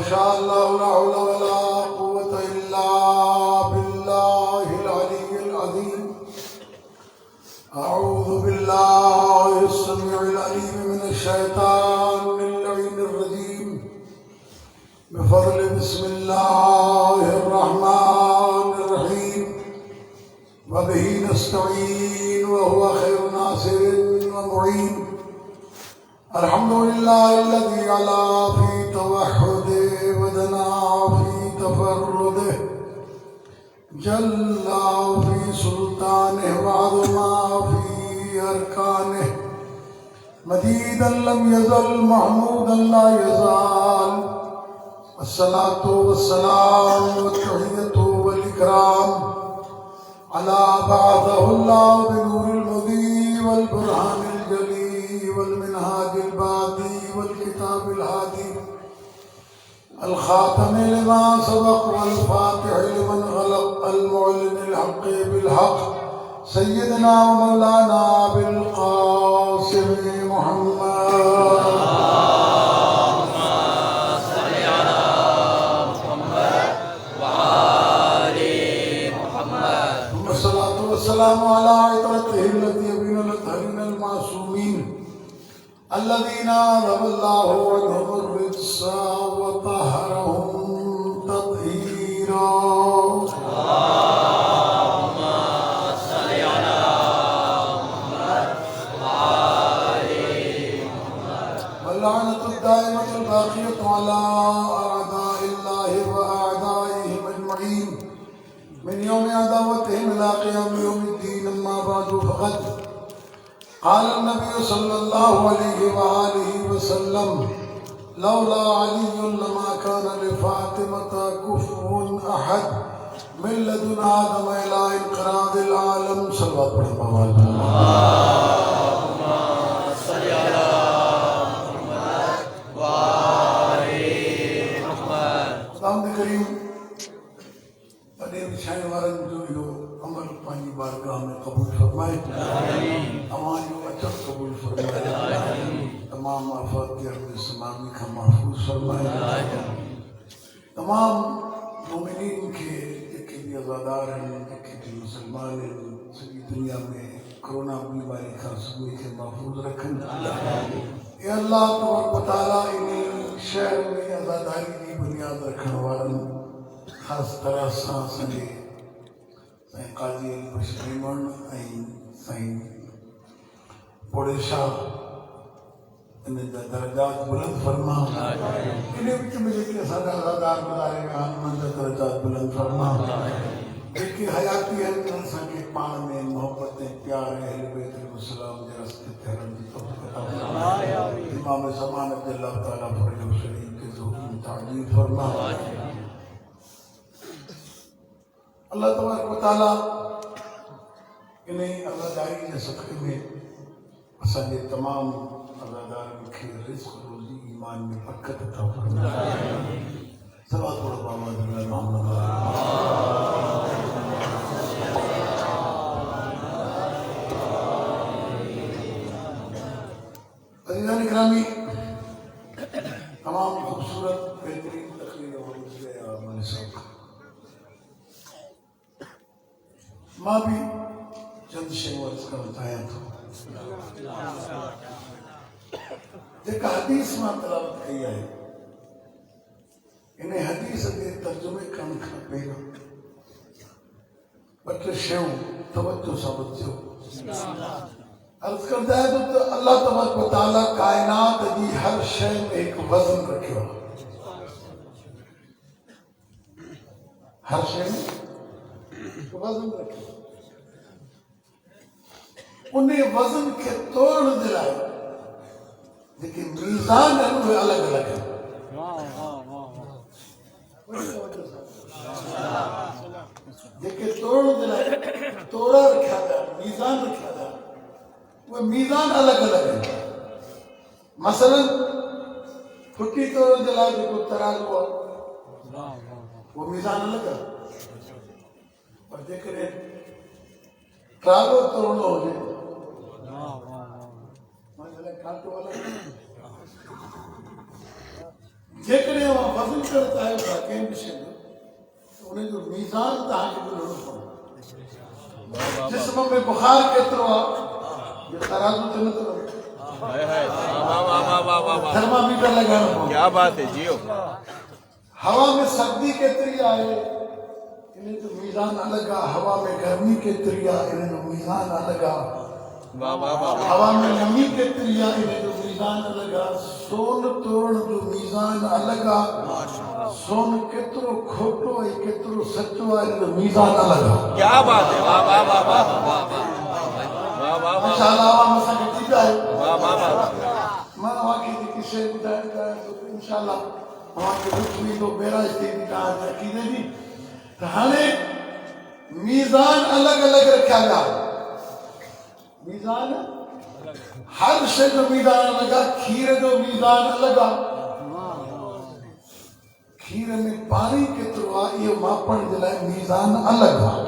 माशा अल्लाह ला हौला वला कुव्वता इल्ला बिल्लाहिल अलिय्यिल अज़ीम। अऊज़ु बिल्लाहिस समीउल अलीम मिनश शैतानिर लईनिर रजीम। बिफ़ज़्लि बिस्मिल्लाहिर रहमानिर रहीम। व बिही नस्तईन व हुवा खैरुन नासिरिन व मुईन। अल्हम्दुलिल्लाहिल्लज़ी अला फी तवह्हुदिही व दना फी तफर्रुदिही जल्ला फी सुल्तानिही व अज़मा फी अरकानिही मजीदन लम यज़ल महमूदन ला यज़ाल। अस्सलातु वस्सलामु वत्तहिय्यतु वल इकराम अला बअसहुल्लाहु बिनूरिल मुबीन वल बुरहानिल जली वल मिनहाजिल बादी वल किताबिल हादी अल खातमि लिमा सबक़ वल फातिहि लिमन गलक़ अल मुअल्लिमिल हक़्क़ि बिल हक़्क़ सय्यिदना व मौलाना अबिल क़ासिम मुहम्मद। अस्सलामु अला इतरतिहिल्लती यबीनुल अत्हरीनल मासूमीन अल्लज़ीना ज़बल्लाहु अन्हुमुर रिज्सा व तहरहुम तत्हीरा। अल्लाहुम्मा सल्लि अला मुहम्मद व आलि मुहम्मद। वल्लअनतुद दाइमतुल बाक़ियतु अला अअदाइल्लाहि व अअदाइहिम अजमईन मिन यौमि अदावतिहिम इला क़ियामि यौमिद्दीन। अम्मा बअदु फ़क़द क़ाल नबी सल्लल्लाहु अलैहि व आलिहि वसल्लम लौला अलीयुन लमा कान लिफ़ातिमता कुफ़ुवन अहद मिन लदुन आदम इला इंक़िरादिल आलम। सल्लल्लाहु अलैहि वसल्लम। शाइन वारन जो यो अमल पांजी बारगाह में कबूल फरमाए। अमान जो अचर कबूल फरमाए। तमाम आफात के अर्द समामी का महफूज फरमाए। तमाम मोमिनीन के जेके भी आज़ादार हैं, जेके भी मुसलमान हैं, सभी दुनिया में कोरोना बीमारी का सबूत के महफूज रखन। या अल्लाह तबारक व तआला इन शहर में आज़ादारी की बुनियाद रखने वालन खास तरह सां संगे साईं काजी बशरीमण ऐं साईं पोड़ेशा इन जा दर्जात बुलंद फरमा। इन विच में जेके असांजा अज़ादार गुज़ारे विया आहिनि उन्हनि जा दर्जात बुलंद फरमा। जेके हयाती आहिनि असांखे पाण में मोहबत ऐं प्यार ऐं अहल बैत अलैहिस्सलाम जे रस्ते ते हलण जी तौफ़ीक़ अता फरमा। इमाम ज़मानत अल्लाह ताला फरजो शरीफ के ज़ुहूर ताज़ीम फरमा। अल्लाह तबारक व तआला इन अज़ादारी जे सदक़े में असांजे तमाम अज़ादारनि खे रिज़्क़ रोज़ी ईमान में बरकत अता फरमाए। सलात पढ़ो मोहम्मद मोहम्मद। अज़ीज़ान इकरामी, तमाम खूबसूरत बेहतरीन तकरीर और मुझे मौलाना साहब मां भी चंद शयूं अर्ज़ करणु चाहियां थो। जेका हदीस मां तिलावत कई आहे, इन हदीस के तर्जुमे करण खां पहिरियों ॿ टे शयूं तवज्जो सां ॿुधजो। अर्ज़ कंदा आहिनि त अल्लाह तबारक व तआला काइनात जी हर शइ में हिकु वज़न रखियो आहे। हर शइ में हिकु वज़न रखियो। उन वज़न खे तोड़ण जे लाइ जेके मीज़ान आहिनि उहे अलॻि अलॻि आहिनि। जेके तोड़ण जे लाइ तोड़ा रखिया विया, मीज़ान रखिया विया, उहे मीज़ान अलॻि अलॻि आहिनि। मसलन फुटी तोड़ण जे लाइ जेको तराज़ू आहे उहो मीज़ान अलॻि आहे। पर जेकॾहिं ट्रालो तोड़णो हुजे कांटो अलॻि जेकॾहिं उहा वज़न करणु चाहियो था कंहिं बि शइ जो त उन जो मीज़ान तव्हांखे ॻोल्हणो पवंदो। जिस्म में बुखार केतिरो आहे इहो तराज़ू ते नथो रहे, थर्मामीटर लॻाइणो पवंदो। क्या बात है जियो। हवा में सर्दी केतिरी आहे इन जो मीज़ान अलॻि आहे, हवा में गर्मी केतिरी आहे इन जो मीज़ान अलॻि आहे, हवा में नमी केतिरी आहे इन जो मीज़ान अलॻि आहे, सोन तोड़ण जो मीज़ान अलॻि आहे, सोन केतिरो खोटो ऐं केतिरो सचो आहे इन जो मीज़ान अलॻि आहे। क्या बात है, वाह वाह वाह वाह माशाअल्लाह आवाज़ असांखे ठीकु आहे। वाह वाह वाह। मां तव्हांखे जेकी शइ ॿुधाइणु चाहियां थो इंशाअल्लाह तव्हांखे रुचि ईंदो बेराज थी तव्हांजे अक़ीदे जी। त हाणे मीज़ान अलॻि अलॻि रखिया विया, मीज़ान हर शइ जो मीज़ान अलॻि आहे। खीर जो मीज़ान अलॻि आहे, खीर में पाणी केतिरो आहे इहो मापण जे लाइ मीज़ान अलॻि आहे।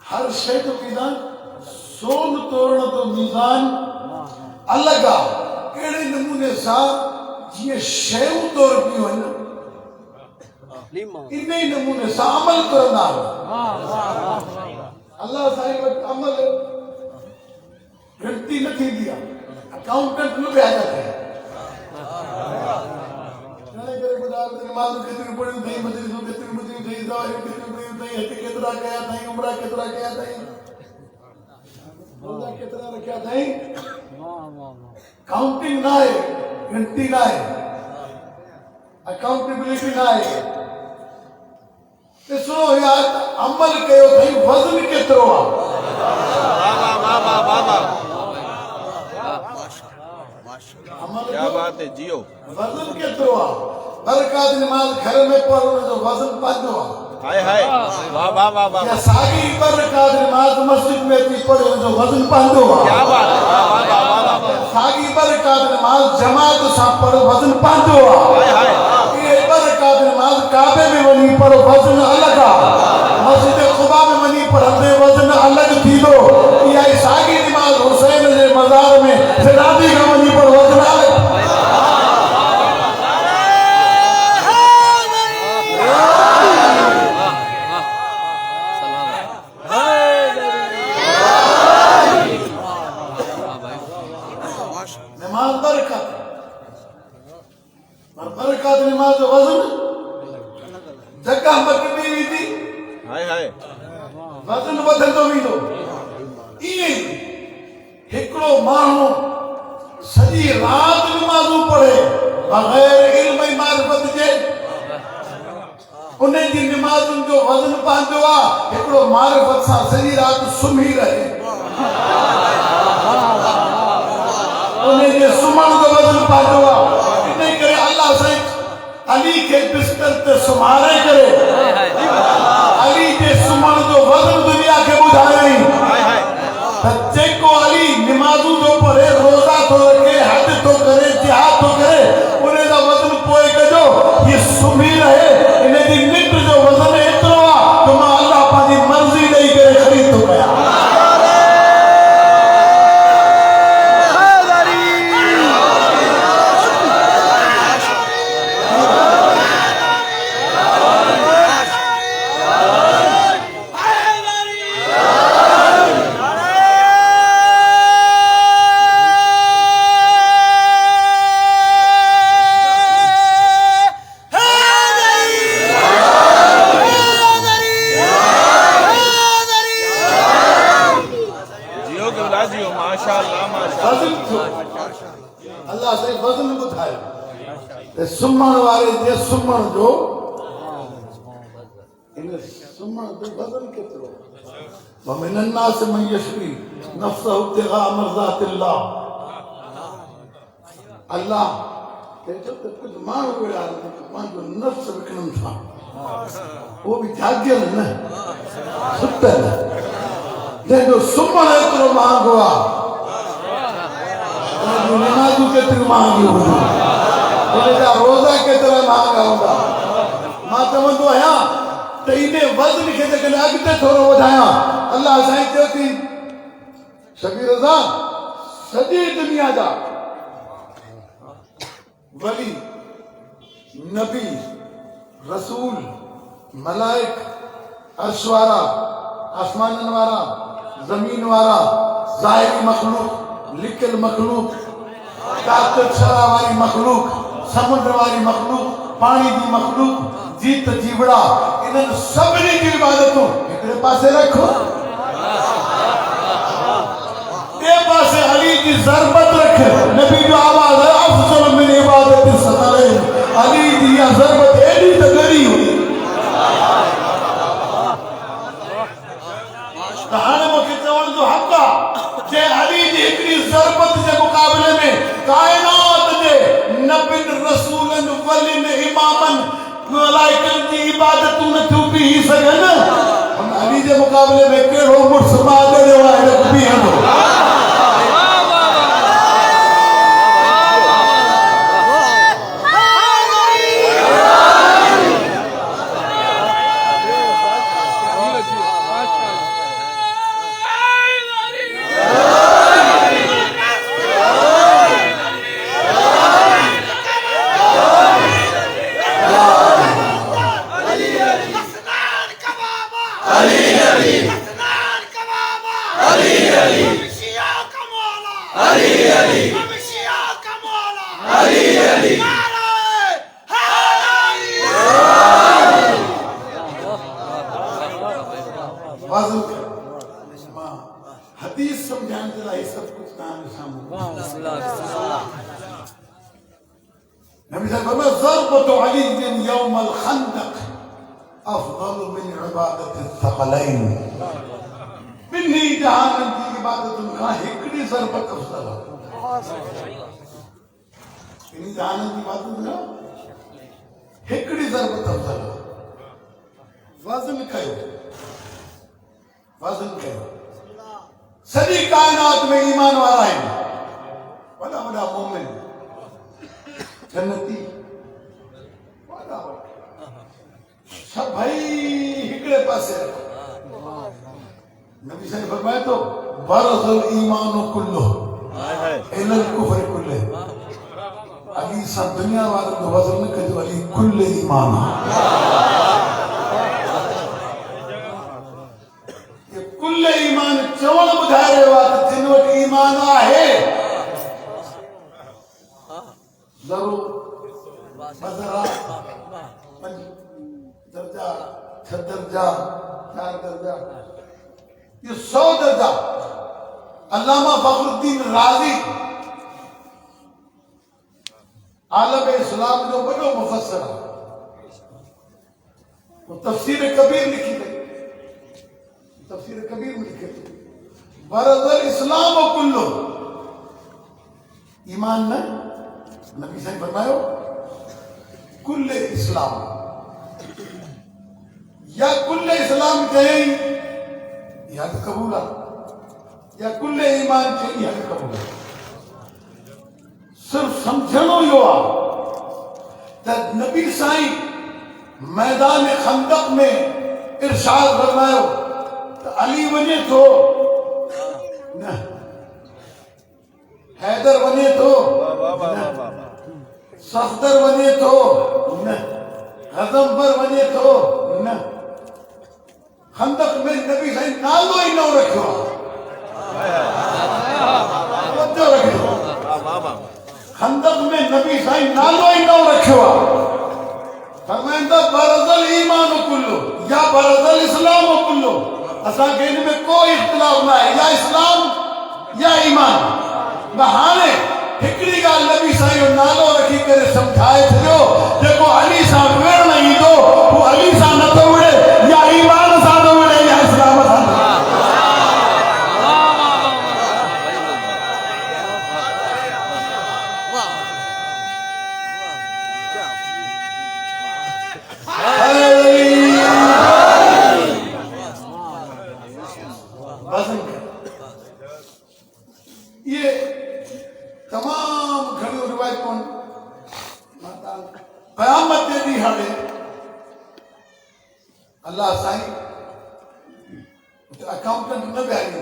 हर शइ जो मीज़ान, सोन तोड़ण जो मीज़ान अलॻि आहे। अहिड़े नमूने सां जीअं शयूं तोड़बियूं आहिनि इन ई नमूने सां अमल करंदा आहिनि। अल्लाह साईं वटि अमल गिनती न थींदी आहे, अकाउंटेंट न विया था थिए। नमाज़ केतिरियूं पढ़ियूं अथई, मजलिसूं केतिरियूं ॿुधियूं अथई, दवायूं केतिरियूं पढ़ियूं अथई, हज केतिरा कया अथई, उमरा केतिरा कया अथई, रोज़ा केतिरा रखिया अथई। काउंटिंग ना आहे, गिनती ना आहे, अकाउंटेबिलिटी ना आहे। ॾिसो यार अमल कयो अथई, वज़न केतिरो आहे। क्या बात है जियो। वज़न केतिरो आहे। बरकात नमाज़ घर में पढ़ो जो वज़न पंहिंजो आहे। हाय हाय वाह वाह वाह वाह। या साॻी बरकात नमाज़ मस्जिद में अची पढ़ो जो वज़न पंहिंजो आहे। क्या बात है, वाह वाह वाह वाह। साॻी बरकात नमाज़ जमात सां पढ़ो वज़न पंहिंजो आहे। हाय हाय। इहे बरकात नमाज़ काबे में वञी पढ़ो वज़न अलॻि आहे, मस्जिद क़ुबा में वञी पढ़ंदे वज़न अलॻि थींदो। इहा ई साॻी नमाज़ हुसैन जे मज़ार में सिरादी खां वञी पढ़ो वज़न अलॻि। नमाज़ बरकत, बरकत नमाज़ जो वज़न जगह मटंदी वेंदी, हाय हाय वज़न वधंदो वेंदो। ईअं हिकिड़ो माण्हू सॼी राति नमाज़ूं पढ़े बग़ैर इल्म ऐं मारिफत जे, उन जी नमाज़ुनि जो वज़न पंहिंजो आहे। हिकिड़ो मारिफत सां सॼी राति सुम्ही रहे, उन जे सुम्हण जो वज़न पंहिंजो आहे। इन करे अल्लाह साईं अली खे बिस्तर ते सुम्हारे करे अली जे सुम्हण जो वज़न दुनिया खे ॿुधायईं त जेको अली नमाज़ूं थो पढ़े, रोज़ा थो रखे, हज थो करे, जिहाद थो करे, उन जो वज़न पोइ कजो हीअ सुम्ही रहे। इन जी निंड जो वज़न एतिरो आहे त मां अल्लाह पंहिंजी मर्ज़ी ॾेई करे ख़रीद थो कयां। अल्लाह साईं वज़न ॿुधायो त सुम्हण वारे जे सुम्हण जो, इन सुम्हण जो वज़न केतिरो। वमिन अन्नास मन यशरी नफ्सहु इब्तिग़ाअ मर्ज़ातिल्लाह। अल्लाह चए थो त कुझु माण्हू अहिड़ा आहिनि पंहिंजो नफ़्स विकिणनि था, उहो बि जागियल न, सुतल, जंहिंजो सुम्हणु एतिरो महांगो आहे, नमाज़ूं केतिरियूं महांगियूं हूंदियूं, उन जा रोज़ा केतिरा महांगा हूंदा। मां चवंदो आहियां त इन वज़न खे जेकॾहिं अॻिते थोरो वधायां, अल्लाह साईं चयो थी शबीर सां सॼी दुनिया जा वली, नबी, रसूल, मलाइक, अर्श वारा, आसमान वारा, जमीन वारा, जाहिरी मखलूक, लिखल मखलूक, ताकत शरा वाली मखलूक, समुद्र वाली मखलूक, पानी की मखलूक, जीत जीवड़ा, इन्हनि सभिनी जी इबादतूं हिकिड़े पासे रखो, ॿिए पासे अली जी ज़रबत रख। नबी जो आवाज़ है अफ़ज़ल मिन इबादत सतलैन। अली जी इहा ज़रबत एॾी त ॻरी हुई त हाणे मूंखे चवण जो हक़ आहे जे अली जी हिकिड़ी ज़रबत जे मुक़ाबले में काइनात जे नबियुनि रसूलनि वलियुनि इमामनि मलाइकनि जी इबादतूं नथियूं बीह सघनि, हुन अली जे मुक़ाबले में कहिड़ो मुड़ुसु मां ॾियो आहे बीहंदो। हदीस समझाने के लिए सब कुछ कहानी सामने नबी साहब फरमाया ज़रबतु अली यौम अल खंदक अफज़ल मिन इबादत अल-थक़लैन। बिन्ही जहाननि जी इबादतुनि खां हिकिड़ी ज़रबत अफ़ज़ल आहे। बिन्ही जहाननि जी इबादतुनि खां हिकिड़ी ज़रबत अफ़ज़ल आहे। वज़न कयो, वज़न कयो। सॼी काइनात में ईमान वारा आहिनि, वॾा वॾा मोमिन, जन्नती, वॾा वॾा सभई हिकिड़े पासे रखो। नबी साईं फरमाए थो बरज़ल ईमान कुल्लुहु इलल कुफ्र कुल्लिहि। अली सां दुनिया वारनि जो वज़न न कजो, अली कुल ईमान आहे। कुल ईमान चवण ॿुधाए रहियो आहे त जिन वटि ईमान आहे ज़रूर बदरा 5 दर्जा 6 दर्जा 4 दर्जा ये 100 दर्जा। अल्लामा फखरुद्दीन राज़ी आलम इस्लाम जो वॾो मुफ़स्सिर आहे, वो तफ़सीर कबीर लिखी अथई। तफसीर कबीर में लिखे बरज़ल इस्लाम कुल्लु ईमान न। नबी साईं फरमायो कुल इस्लाम या कुल इस्लाम कहीं या तो कबूल आहे या कुल ईमान चई या तो कबूल आहे। सिर्फ समझणो इहो आहे त नबी साईं मैदान खंदक में इरशाद फरमायो अली वने थो न, हैदर वने थो न, सफदर वने थो न, गज़नबर वने थो न। खंदक में नबी साईं नालो ही न रखियो आहे। खंदक में नबी साईं नालो ही न रखियो आहे। फरमाईंदा बरज़ल ईमान कुल्लु या बरज़ल इस्लाम कुल्लु। असांखे इन में कोई इख्तिलाफ न आहे, या इस्लाम या ईमान। हाणे हिकिड़ी ॻाल्हि नबी साईं जो नालो रखी करे सम्झाए छॾियो, जेको अली सां विढ़ण ईंदो हू अली सां नथो विढ़े, या ईमान सां थो विढ़े या इस्लाम सां। ये तमाम घणियूं रिवायतूं क़यामत जे ॾींहुं अल्लाह साईं अकाउंटेंट न विहारींदो,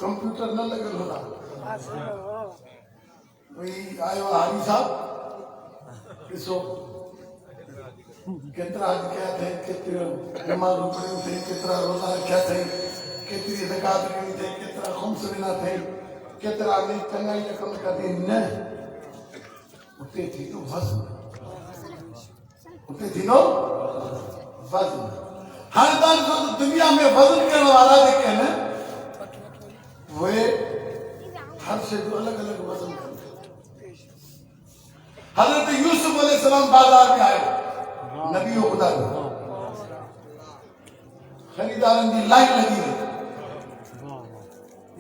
कंप्यूटर न लॻल हूंदा। कोई आयो हारी साहब ॾिसो केतिरा हज कया अथई, केतिरियूं नमाज़ूं पढ़ियूं अथई, केतिरा रोज़ा रखिया अथई, केतिरी ज़कात ॾिनी अथई, केतिरा ख़ुम्स ॾिना अथई, केतिरा नई चङाई जा कम कढी। न उते थींदो वज़न, उते थींदो वज़न। हाणे तव्हां ॾिसो त दुनिया में वज़न करण वारा जेके आहिनि उहे हर शइ जो अलॻि अलॻि वज़न कनि। हज़रत यूसुफ अलैहिस्सलाम बाज़ार में आयो, नबी जो ख़ुदा जो ख़रीदारनि जी लाइन लॻी वई।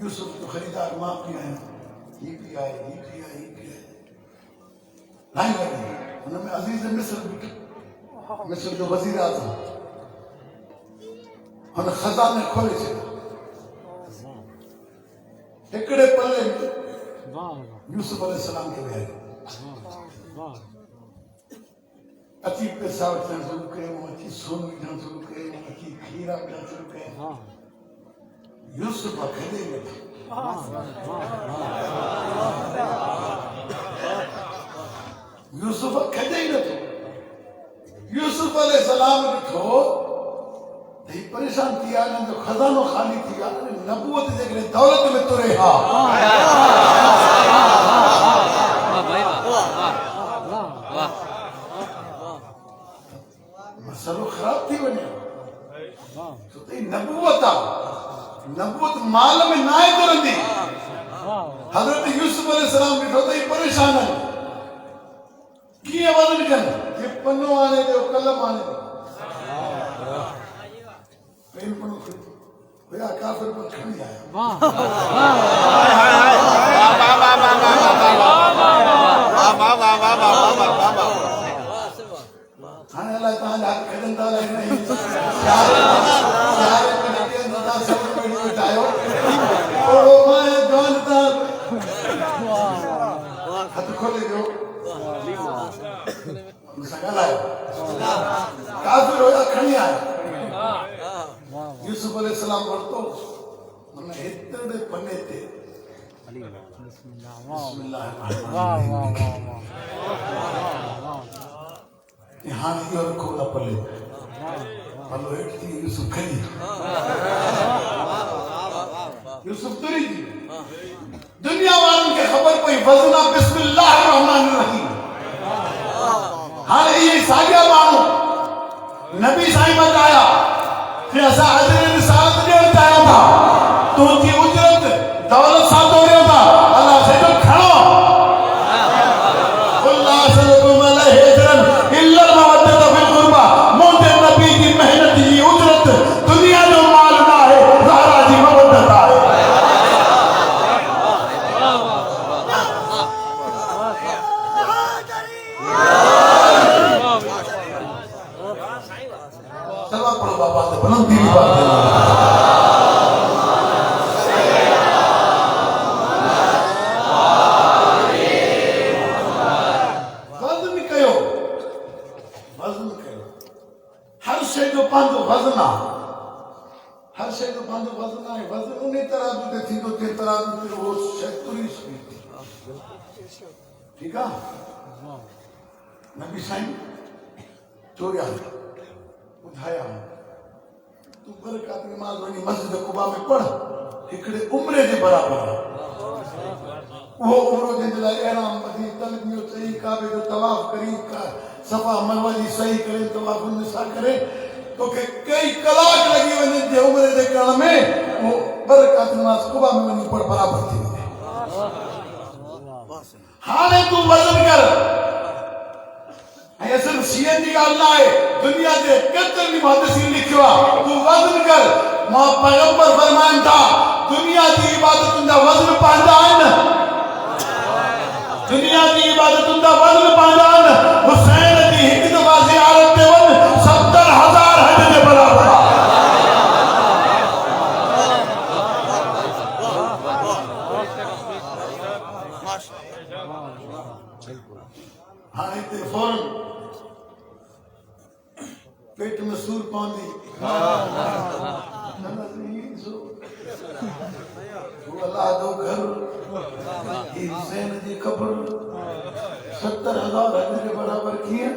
यूसुफ जो ख़रीदार मां पी आहियां, ही पी आहे, ही पी आहे, ही पी आहे, लाइन लॻी वई। हुन में अज़ीज़ मिस्र बीठो, मिस्र जो वज़ीर आज़म। हुन खज़ाने खोले छॾिया। हिकिड़े पल्ले में यूसुफ अलैहिस्सलाम खे विहारियो। अची पैसा वठण शुरू कयो, अची सोन विझण शुरू कयो, अची खीरा विझण शुरू कयो। यूसुफ खेॾे वेठो। यूसुफ खेॾे ई नथो। यूसुफ अलैहिस्सलाम ॾिठो त ही परेशान थी विया, हिननि जो खज़ानो ख़ाली थी वियो। नबूवत जेकॾहिं दौलत में तुरे हा, मसलो ख़राब थी वञे। छो त नबूवत आहे, नबूवत माल में न आहे तुरंदी। हज़रत यूसुफ अलैहिस्सलाम ॾिठो त ही परेशान आहिनि, कीअं वज़न कनि। ये पनो आणे ॾियो, कलम आणे ॾियो, पेन पनो हुया काफ़िर पर खणी आया। हाणे अलाए तव्हांजा हथ खॼनि था अलाए नहीं। हथ खोले ॾियो, मूंसां ॻाल्हायो। काफ़िर हुया, खणी आया। यूसुफ अलैहिस्सलाम वरितो, हुन हेतिरे पने ते हाणे इहो रखो न पले, पलो हेठि थी यूसुफ खणी, यूसुफ तुरी थी। दुनिया वारनि खे ख़बर पई वज़न आहे बिस्मिल्लाह रहमान रहीम। हाणे इहे साॻिया माण्हू नबी साईं वटि आया कि असां अजर रिसालत ॾियणु चाहियूं था, तुंहिंजी उजरत दौलत सां तोड़ियो था, अलाह से तो खणो। अल्लाह सल्लल्लाहु अलैहि वसल्लम इल्ला मवद्दत फिल कुर्बा, मुंहिंजे नबी जी मेहनत जी उजरत दुनिया जो माल न आहे, ज़हरा जी मवद्दत आहे। चलो पढ़ो बाबा से बुलंदी की बात है। वज़न कयो, वज़न कयो। हर शइ जो पंहिंजो वज़न आहे, हर शइ जो पंहिंजो वज़न आहे। वज़न उन तराजू ते थींदो जे तराजू ते उहो शइ तुरी सघे। ठीकु आहे। नबी साईं चोरिया ॿुधाया, तूं बरक़ात नमाज़ वञी मस्जिद कुबा में पढ़, हिकिड़े उम्रे जे बराबरि आहे। उहो उम्रो जंहिंजे लाइ अहिड़ाम ॿधी तलबियो चई, काबे जो तवाफ़ करी, सफ़ा मरवा जी सही करे, तवाफ़ निसा करे, तोखे कई कलाक लॻी वञे जे उम्रे जे करण में, उहो बरक़ात नमाज़ कुबा में वञी पढ़, बराबरि थी वञे। हाणे तूं वज़न कर। ऐं सिर्फ़ शियनि जी ॻाल्हि न आहे, दुनिया जे केतिरनि मुहद्दिसीन लिखियो आहे, तूं वज़न कर। मां पैगंबर फरमाइनि था, दुनिया जी इबादतुनि जा वज़न पंहिंजा आहिनि, दुनिया जी इबादतुनि जा वज़न पंहिंजा आहिनि। हुसैन जी हिकु दफ़ा ज़ियारत ते वञ, 70,000 हज जे बराबरि आहे। हाणे हिते फौरन पेट में सूर पवंदी, अल्लाह जो घर, हुसैन जी क़ब्र, 70,000 हज के बराबर किए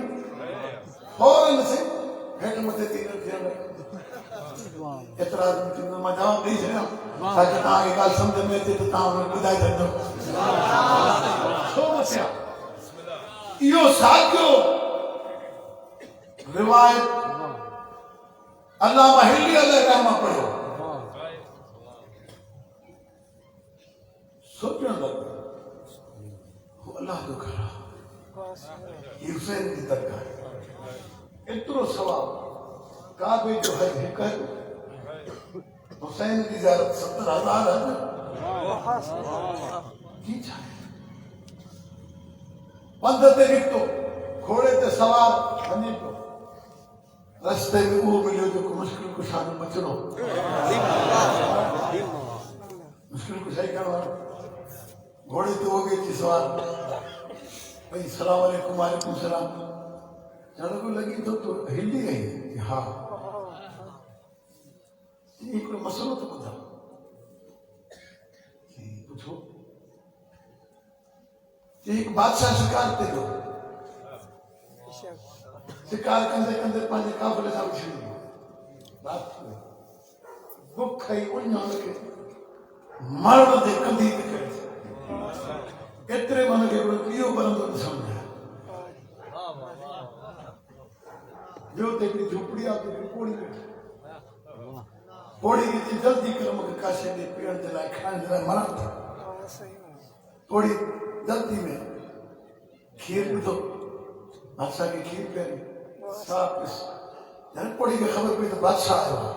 फौरन से हेठ मथे थी थियण एतराज में थींदो मां जवाब ॾेई छॾियां ताकि तव्हांखे ॻाल्हि सम्झ में अचे त तव्हां ॿुधाए छॾिजो छो मसिया इहो साॻियो रिवायत अल्लामा हिल्ली अलैहि रहमा पढ़ियो सोचण लॻो अल्लाह जो घर ये हुसैन की दरगाह इतरो सवाब काबे जो है हिकु हुसैन की ज़ियारत 70,000 है की चाहे पंध ते निकतो घोड़े ते सवार वञे पियो रस्ते में वो मिलियो जो मुश्किल कुशा जो बचड़ो मुश्किल कुशाई करणु घोड़े ते वो भी अची सवार भाई सलाम अलैकुम वालेकुम सलाम चढ़ को लगी तो हिली गई हाँ एक मसलो तो ॿुधायो पूछो एक बादशाह शिकार ते गयो शिकार कंदे कंदे पंहिंजे काफ़िले सां विछड़ी वियो रात में बुख ई उन हुनखे मरण ते कंदी ते करे एतिरे मन खे इहो बरंदो ॾिसण में ॿियो त हिकिड़ी झोपड़ी आहे पोड़ी वेठी पोड़ी खे जल्दी कर मूंखे काशे ॾे पीअण जे लाइ खाइण जे लाइ मरण था पोड़ी जल्दी में खीर विधो बादशाह खे खीर पीआरी साफ़ पिस जॾहिं पोड़ी खे ख़बर पई त बादशाह आयो आहे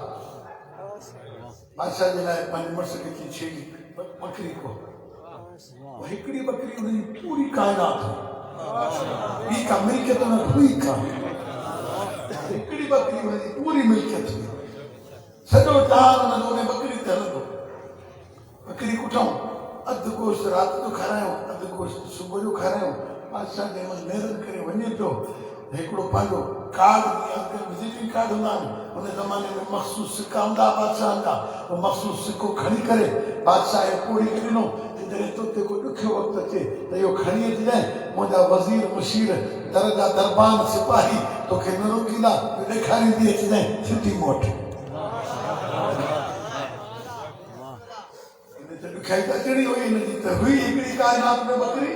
बादशाह जे लाइ पंहिंजे मर्स खे चई छेड़ी बकरी को हिकिड़ी बकरी हुनजी पूरी काइनात ॿी का मिल्कियत न हुई का हिकिड़ी बकरी हुनजी पूरी मिल्कियत हुई सॼो जहान हुन बकरी ते हलंदो बकरी कुटऊं अधु गोश्त राति जो खारायूं अधु गोश्त सुबुह जो खारायूं बादशाह जे मन महिरन करे वञे पियो हिकिड़ो पंहिंजो कार्ड विजिटिंग कार्ड हूंदा आहिनि हुन ज़माने में मख़सूस सिका हूंदा बादशाह जा उहो मख़सूस सिको खणी करे बादशाह खे पोड़ी खे ॾिनो जॾहिं तोते को ॾुखियो वक़्तु अचे त इहो खणी अचिजांइ मुंहिंजा वज़ीर मुशीर दरगाह दरबान सिपाही तोखे न रोकींदा ॾेखारींदी अचिजांइ सिधी मूं वटि ॾुखियाई त अचणी हुई हिनजी त हुई हिकिड़ी काइनात में बकरी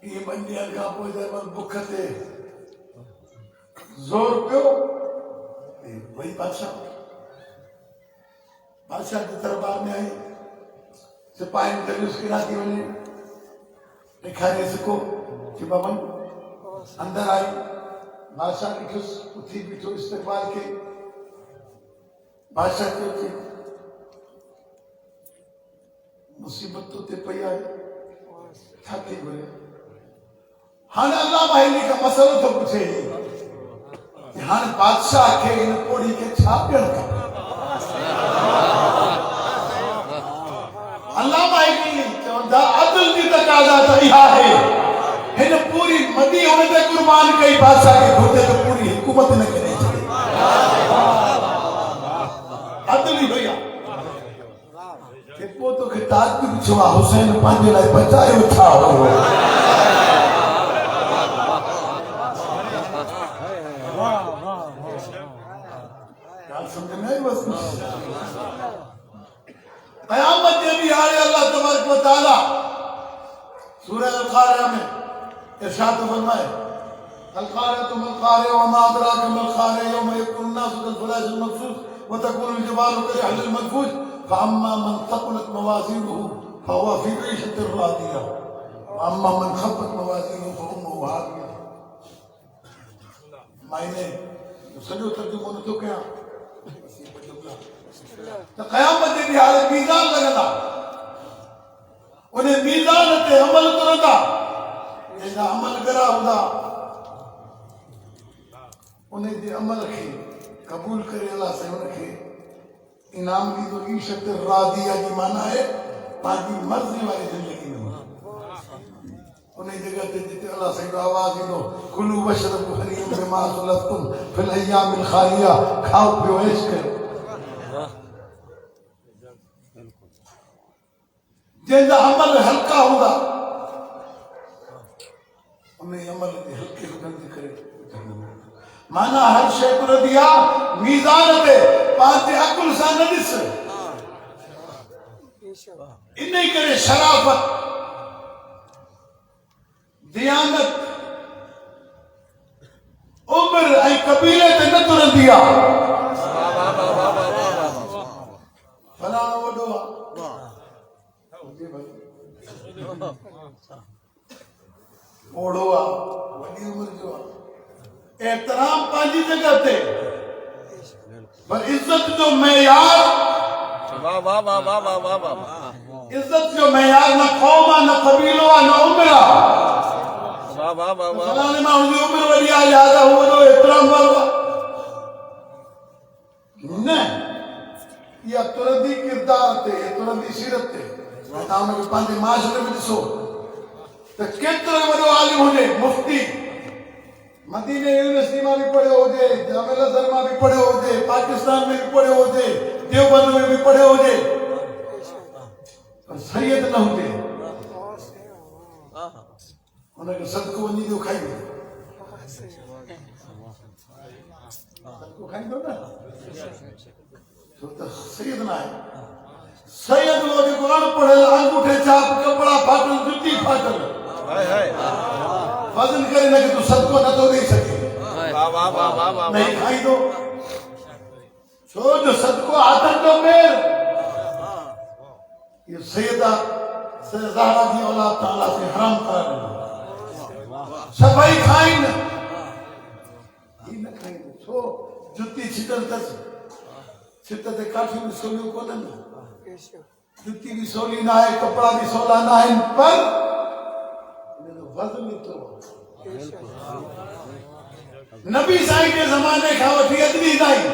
इहे 2 ॾींहंनि खां पोइ जंहिं बुख ते ज़ोर पियो वही बादशाह जे दरबार में आई सिपाहियुनि जलूस किरा थी वञे ॾेखारे सिको कि बाबा अंदर आई बादशाह ॾिठुसि उथी बीठो इस्तक़बाल के बादशाह चयो कि मुसीबत तो ते पई आहे छा थी घुरे हाणे अल्लामा हिल्ली खां मसलो थो पुछे कि हाणे बादशाह खे हिन पोड़ी खे छा ॾियणु खपे अल्लामा हिल्ली चवंदा अदल जी तक़ाज़ा त इहा आहे हिन पूरी मदी हुन ते कुर्बान कई बादशाह खे घुर्जे त पूरी हुकूमत न करे छॾे अदल ई हुई आहे पोइ तोखे ताजुब छो आहे हुसैन पंहिंजे लाइ बचायो छा हो समझ में आई बस क़यामत के भी हाल अल्लाह तबारक व तआला सूरह अल-क़ारिया में इरशाद फरमाए अल-क़ारिया मल क़ारिया व मा अदराक मल क़ारिया यौम यकुनु अन्नासु कल-फ़राशिल मबसूस व तकुनु अल-जिबालु कल-अहलिल मनफूश फअम्मा मन थक़ुलत मवाज़ीनुहु फहुव फ़ी ईशतिन रादिया व अम्मा मन ख़फ़्फ़त मवाज़ीनुहु फउम्मुहु हाविया मायने सॼो तर्जुमो नथो कयां तो क़यामत जे ॾींहुं हाणे मीज़ान लॻंदा उन मीज़ान ते अमल करंदा जंहिंजा अमल करा हूंदा उन जे अमल खे क़बूल करे अलाह साईं उनखे इनाम ॾींदो ईशत रादिया जी माना आहे पंहिंजी मर्ज़ी वारी ज़िंदगी में उन जगह ते जिते अलाह साईं जो आवाज़ ईंदो कुलू वशरबू हनीअन बिमा असलफ्तुम फिल अय्यामिल खालिया खाओ पियो ऐश कयो जंहिंजा अमल हल्का हूंदा उन अमल खे हल्के हुजण जे करे माना हर शइ तुरंदी आहे मीज़ान ते पंहिंजे अकुल सां न ॾिस इन करे शराफ़त दियानत उम्र ऐं कबीले ते न तुरंदी आहे फलाणो वॾो आहे ओढ़ो आहे वॾी उम्र जो आहे एहतराम पंहिंजी जगह ते पर इज्जत जो मेयार वाह वाह वाह वाह वाह वाह वाह इज्जत जो मेयार न क़ौम आहे न क़बीलो आहे न उम्र आहे वाह वाह वाह वाह फलाणे माण्हू जी उम्र वॾी आहे लिहाज़ा हू वॾो एहतराम वारो आहे न इहा तुरंदी किरदार ते तुरंदी सीरत ते तव्हां हुनखे पंहिंजे माशरे में ॾिसो त केतिरो वॾो आलिम हुजे मुफ्ती मदीने यूनिवर्सिटी में भी पढ़ियो हुजे जामिया अज़हर में भी पढ़ियो हुजे पाकिस्तान में भी पढ़ियो हुजे देवबंद में भी पढ़ियो हुजे पर सैयद न हुजे उनखे सदको वञी ॾियो खाईंदो सदको खाईंदो न छो त सैयद न आहे सैयद वो जेको अनपढ़ियल अंगूठे छाप कपड़ा फाटल जुती फाटल हाय हाय वज़न करे न कि तू सदको नथो ॾेई सघे वाह वाह वाह वाह वाह नहीं खाईंदो छो जो सदको आदत जो मेर ये सैयदा ज़हरा जी औलाद ताला से हराम करार सभई खाइन ही न खाइन छो जुती छितल तस छित ते काठी में सोलियो कोन जुती भी सोली ना है कपड़ा भी सोला ना है पर वज़न तो नबी साईं के ज़माने खां वठी अॼु ताईं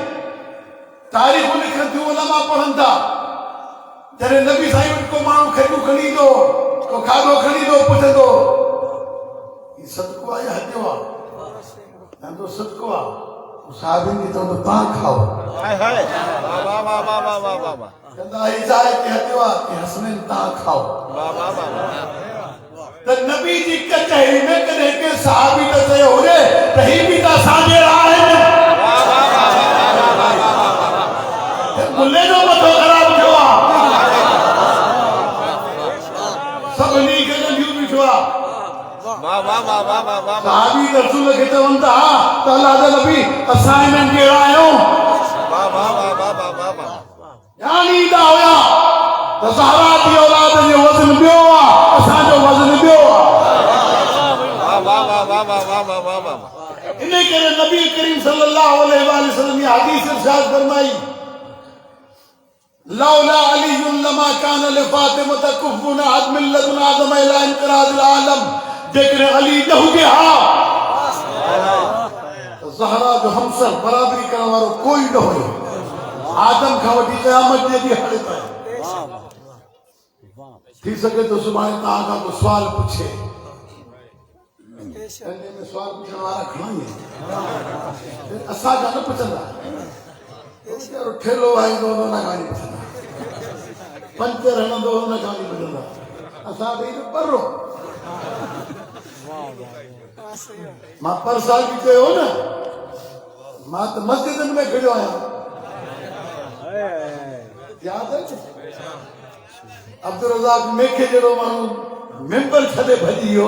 तारीख़ूं लिखनि थियूं उलमा पढ़नि था जॾहिं नबी साईं वटि को माण्हू खॾूं खणी ईंदो को खाधो खणी ईंदो पुछंदो ही सदको आहे या हदियो आहे तव्हांजो सदको आहे साहिबनि खे चवंदो तव्हां खाओ हाय हाय वाह वाह वाह वाह वाह वाह वाह वाह चवंदा हीअ आहे की हदियो आहे की हसनैन तव्हां खाओ वाह वाह वाह त नबी जी कचहरी में कॾहिं के साहबी त चयो हुजे त ही बि त असांजे आहिनि मुल्ले जो मथो ख़राब थियो आहे सभिनी खे गंढियूं बीठो आहे वाह वाह वाह वाह वाह वाह साहबी रसूल खे चवनि था त अल्लाह जा नबी असां इन्हनि जहिड़ा आहियूं वाह वाह वाह वाह वाह वाह वाह ॼाणी ईंदा हुया त ज़हरा जी औलाद जो वज़न ॿियो आहे असांजो वज़न ॿियो आहे वाह वाह वाह वाह वाह वाह वाह वाह इन करे नबी करीम सल्लल्लाहु अलैहि वसल्लम ये हदीस इरशाद फरमाई लौला अली लमा कान लिफातिमा कुफुन अदम लदन आदम इला इंकराज आलम जेकरे अली न हुजे हा ज़हरा जो हमसर बराबरी करण वारो कोई न हुयो आदम खां वठी क़यामत जे ॾींहुं हले ताईं थी सके तो सुभाणे तव्हां खां को सवाल पुछे में सवाल पुछण वारा घणा ई आहिनि असां खां न पुछंदा ठेलो वाईंदो हुन खां नहीं पुछंदा पंचर हणंदो हुन खां नहीं पुछंदा असां ॾेई त परो मां पर साल बि कयो न मां त मस्जिदनि में खड़ियो आहियां यादि आहे अब्दुल रज़ाक मेखे जहिड़ो माण्हू मेंबर छॾे भॼी वियो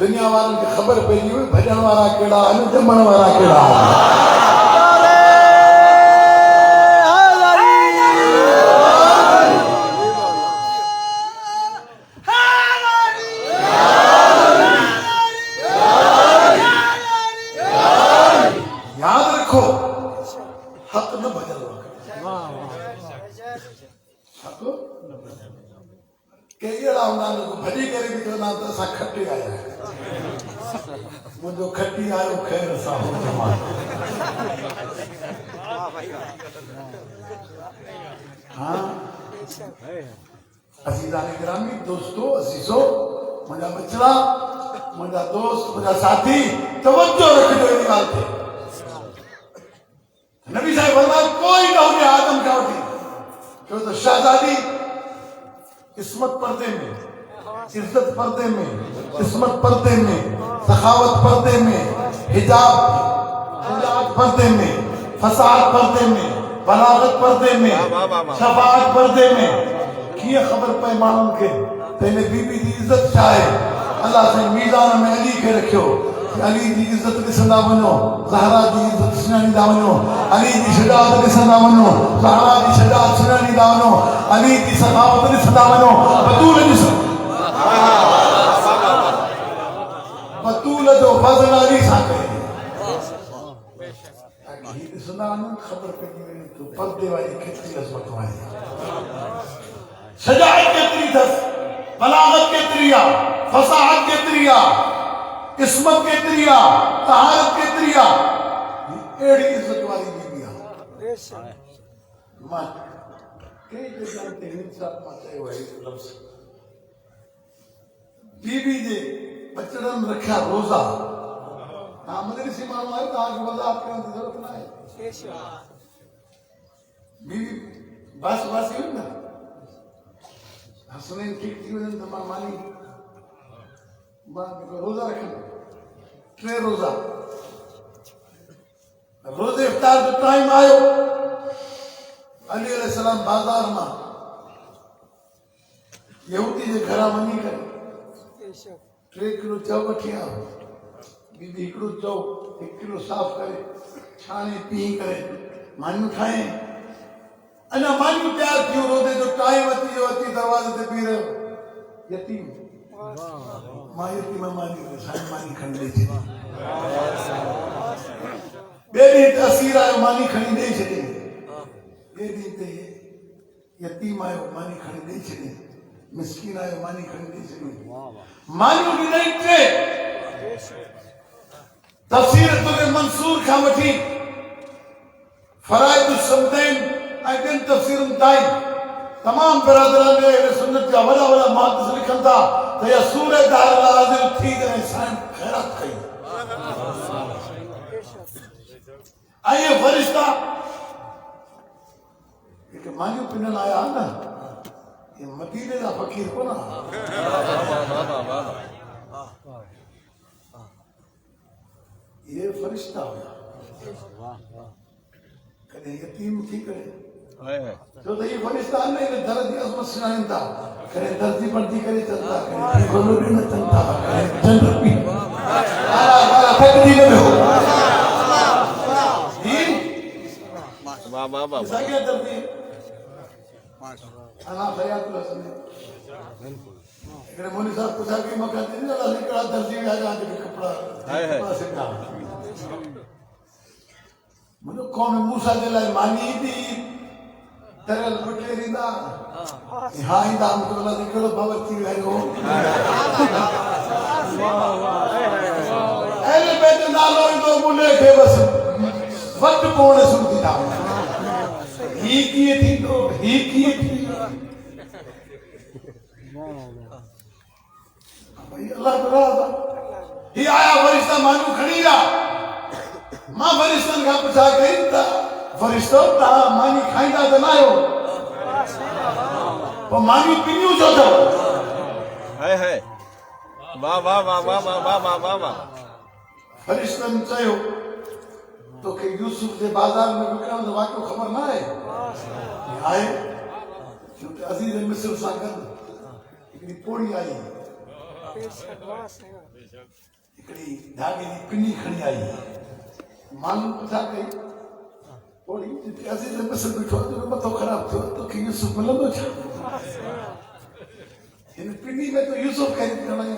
दुनिया वारनि खे ख़बर पइजी वई भॼण वारा कहिड़ा आहिनि जमण वारा कहिड़ा आहिनि यादि रखो हक़ न भॼंदो केड़ा हूंदा आहिनि भॼी करे बि चवंदा त असां खटी आया मुंहिंजो खटी आयो ख़ैर सां हाँ अज़ीज़ान गिरामी दोस्तों अज़ीज़ो मुंहिंजा बचड़ा मुंहिंजा दोस्त मुंहिंजा साथी तवज्जो रखिजो इन ॻाल्हि ते नबी साहिब फरमाया कोई न हुजे आदम खां वठी छो त शहज़ादी इस्मत पर्दे में, इज्जत पर्दे में, इस्मत पर्दे में, सखावत पर्दे में, हिजाब पर्दे में, फसाद पर्दे में, बलागत पर्दे में, शफाअत पर्दे में। किए खबर पे माण्हुनि खे तेने बीबी जी इज्जत चाहे अल्लाह से मीज़ान में अली खे रखियो। अली जी इज्जत ॾिसंदा वञो, ज़हरा जी इज्जत सुञाणींदा वञो, अली जी शजाअत ॾिसंदा वञो, ज़हरा जी शजाअत सुञाणींदा वञो, अली जी सखावत ॾिसंदा वञो, बतूल जो फज़ल अली सां कई। ॾिसंदा वञो ख़बर पइजी वञे तो पर्दे वारी केतिरी अज़मत आहे, शजाअत केतिरी अथसि, बलागत केतिरी आहे, फसाहत केतिरी आहे, इस्मत केतिरी आहे, तहारत केतिरी आहे। अहिड़ी इज़त वारी बीबी आहे। मां कई जॻहियुनि ते हिन सां मां चयो आहे हिकु लफ़्ज़, बीबी जे बचड़नि रखिया रोज़ा। तव्हां मदरसी माण्हू आहियो, तव्हांखे वज़ाहत करण जी ज़रूरत न आहे। बीबी बस वासी हुई न, हसनैन ठीक थी वञनि त मां मानी रोज़ा रखंदुमि, 3 रोज़ा। रोज़े इफ्तार जो टाइम आयो, अली अलैहिस्सलाम बाज़ार मां यहूदी जे घरां वञी करे 3 किलो चौ वठी आयो। बीबी हिकिड़ो चौ 1 किलो साफ़ करे छाणे पी करे मानियूं ठाहे। अञा मानियूं तयारु थियूं, रोज़े जो टाइम अची वियो, अची दरवाज़े ते बीह रहियो। यतीम मां यतीम मानी खणी ॾेई छॾी। ॿिए ॾींहं ते असीर आयो, मानी खणी ॾेई छॾी। ॿिए ॾींहं ते यतीम आयो, मानी खणी ॾेई छॾी। मिस्कीन आयो, मानी खणी ॾेई छॾी। मानियूं ॾिनई 3। तफ़सीर तुर मंसूर खां वठी फराइद समदैन ऐं ॿियनि तफ़सीरुनि ताईं तमाम बिरादरान अहले सुन्नत जा वॾा वॾा मुहद्दिस लिखनि था त इहा सूरत नाज़िल थी करे साईं ख़ैरात कई। ऐं इहे फ़रिश्ता जेके मानियूं पिनल आया न, ये मदीने जा फ़कीर कोन। ये फरिश्ता हुया, कॾहिं यतीम थी करे छो त ये फरिश्ता न दर जी अज़मत सुञाणनि था। कॾहिं दर्जी बर्जी करे चलता, कॾहिं गोलोड़ी न चलता, कॾहिं चंड पी थकजी न वियो। वाह वाह वाह सॻे दर्जी अना फरियाद हसन हिकिड़े मौलवी साहब पुछा कि मूंखे हिकिड़ा दर्जी विया जेके कपिड़ा सिखा। मुझे कौन मूसा जे लाइ मानी दी तरल बुटे ॾींदा। हाँ ईंदा मूंखे अलाह कहिड़ो बावर्ची वियो। अहले बैत नालो ईंदो मुले खे बसि वटि पोण सुन थींदा। ही कीअं थींदो, ही कीअं थींदो। अल्लाह ताला ही आया फरिश्ता मानियूं खणी विया। मां फरिश्तनि खां पुछा कई त फरिश्तो तव्हां मानी खाईंदा त न आहियो, पोइ मानियूं पिनियूं छो अथव? वाह वाह वाह वाह वाह वाह वाह वाह। फरिश्तनि चयो तोखे यूसुफ जे बाज़ार में विकिणण जो वाक़ियो ख़बर न आहे? छो त अज़ीज़ मिस्र सां गॾु हिकिड़ी पोड़ी आई, हिकिड़ी धागे जी पिनी खणी आई। माण्हू पुछा कई पोड़ी जिते अज़ीज़ मिस्र बीठो आहे मथो ख़राब थियो, तोखे यूसुफ मिलंदो छा? हिन पिनी में तो यूसुफ ख़रीद करण आई।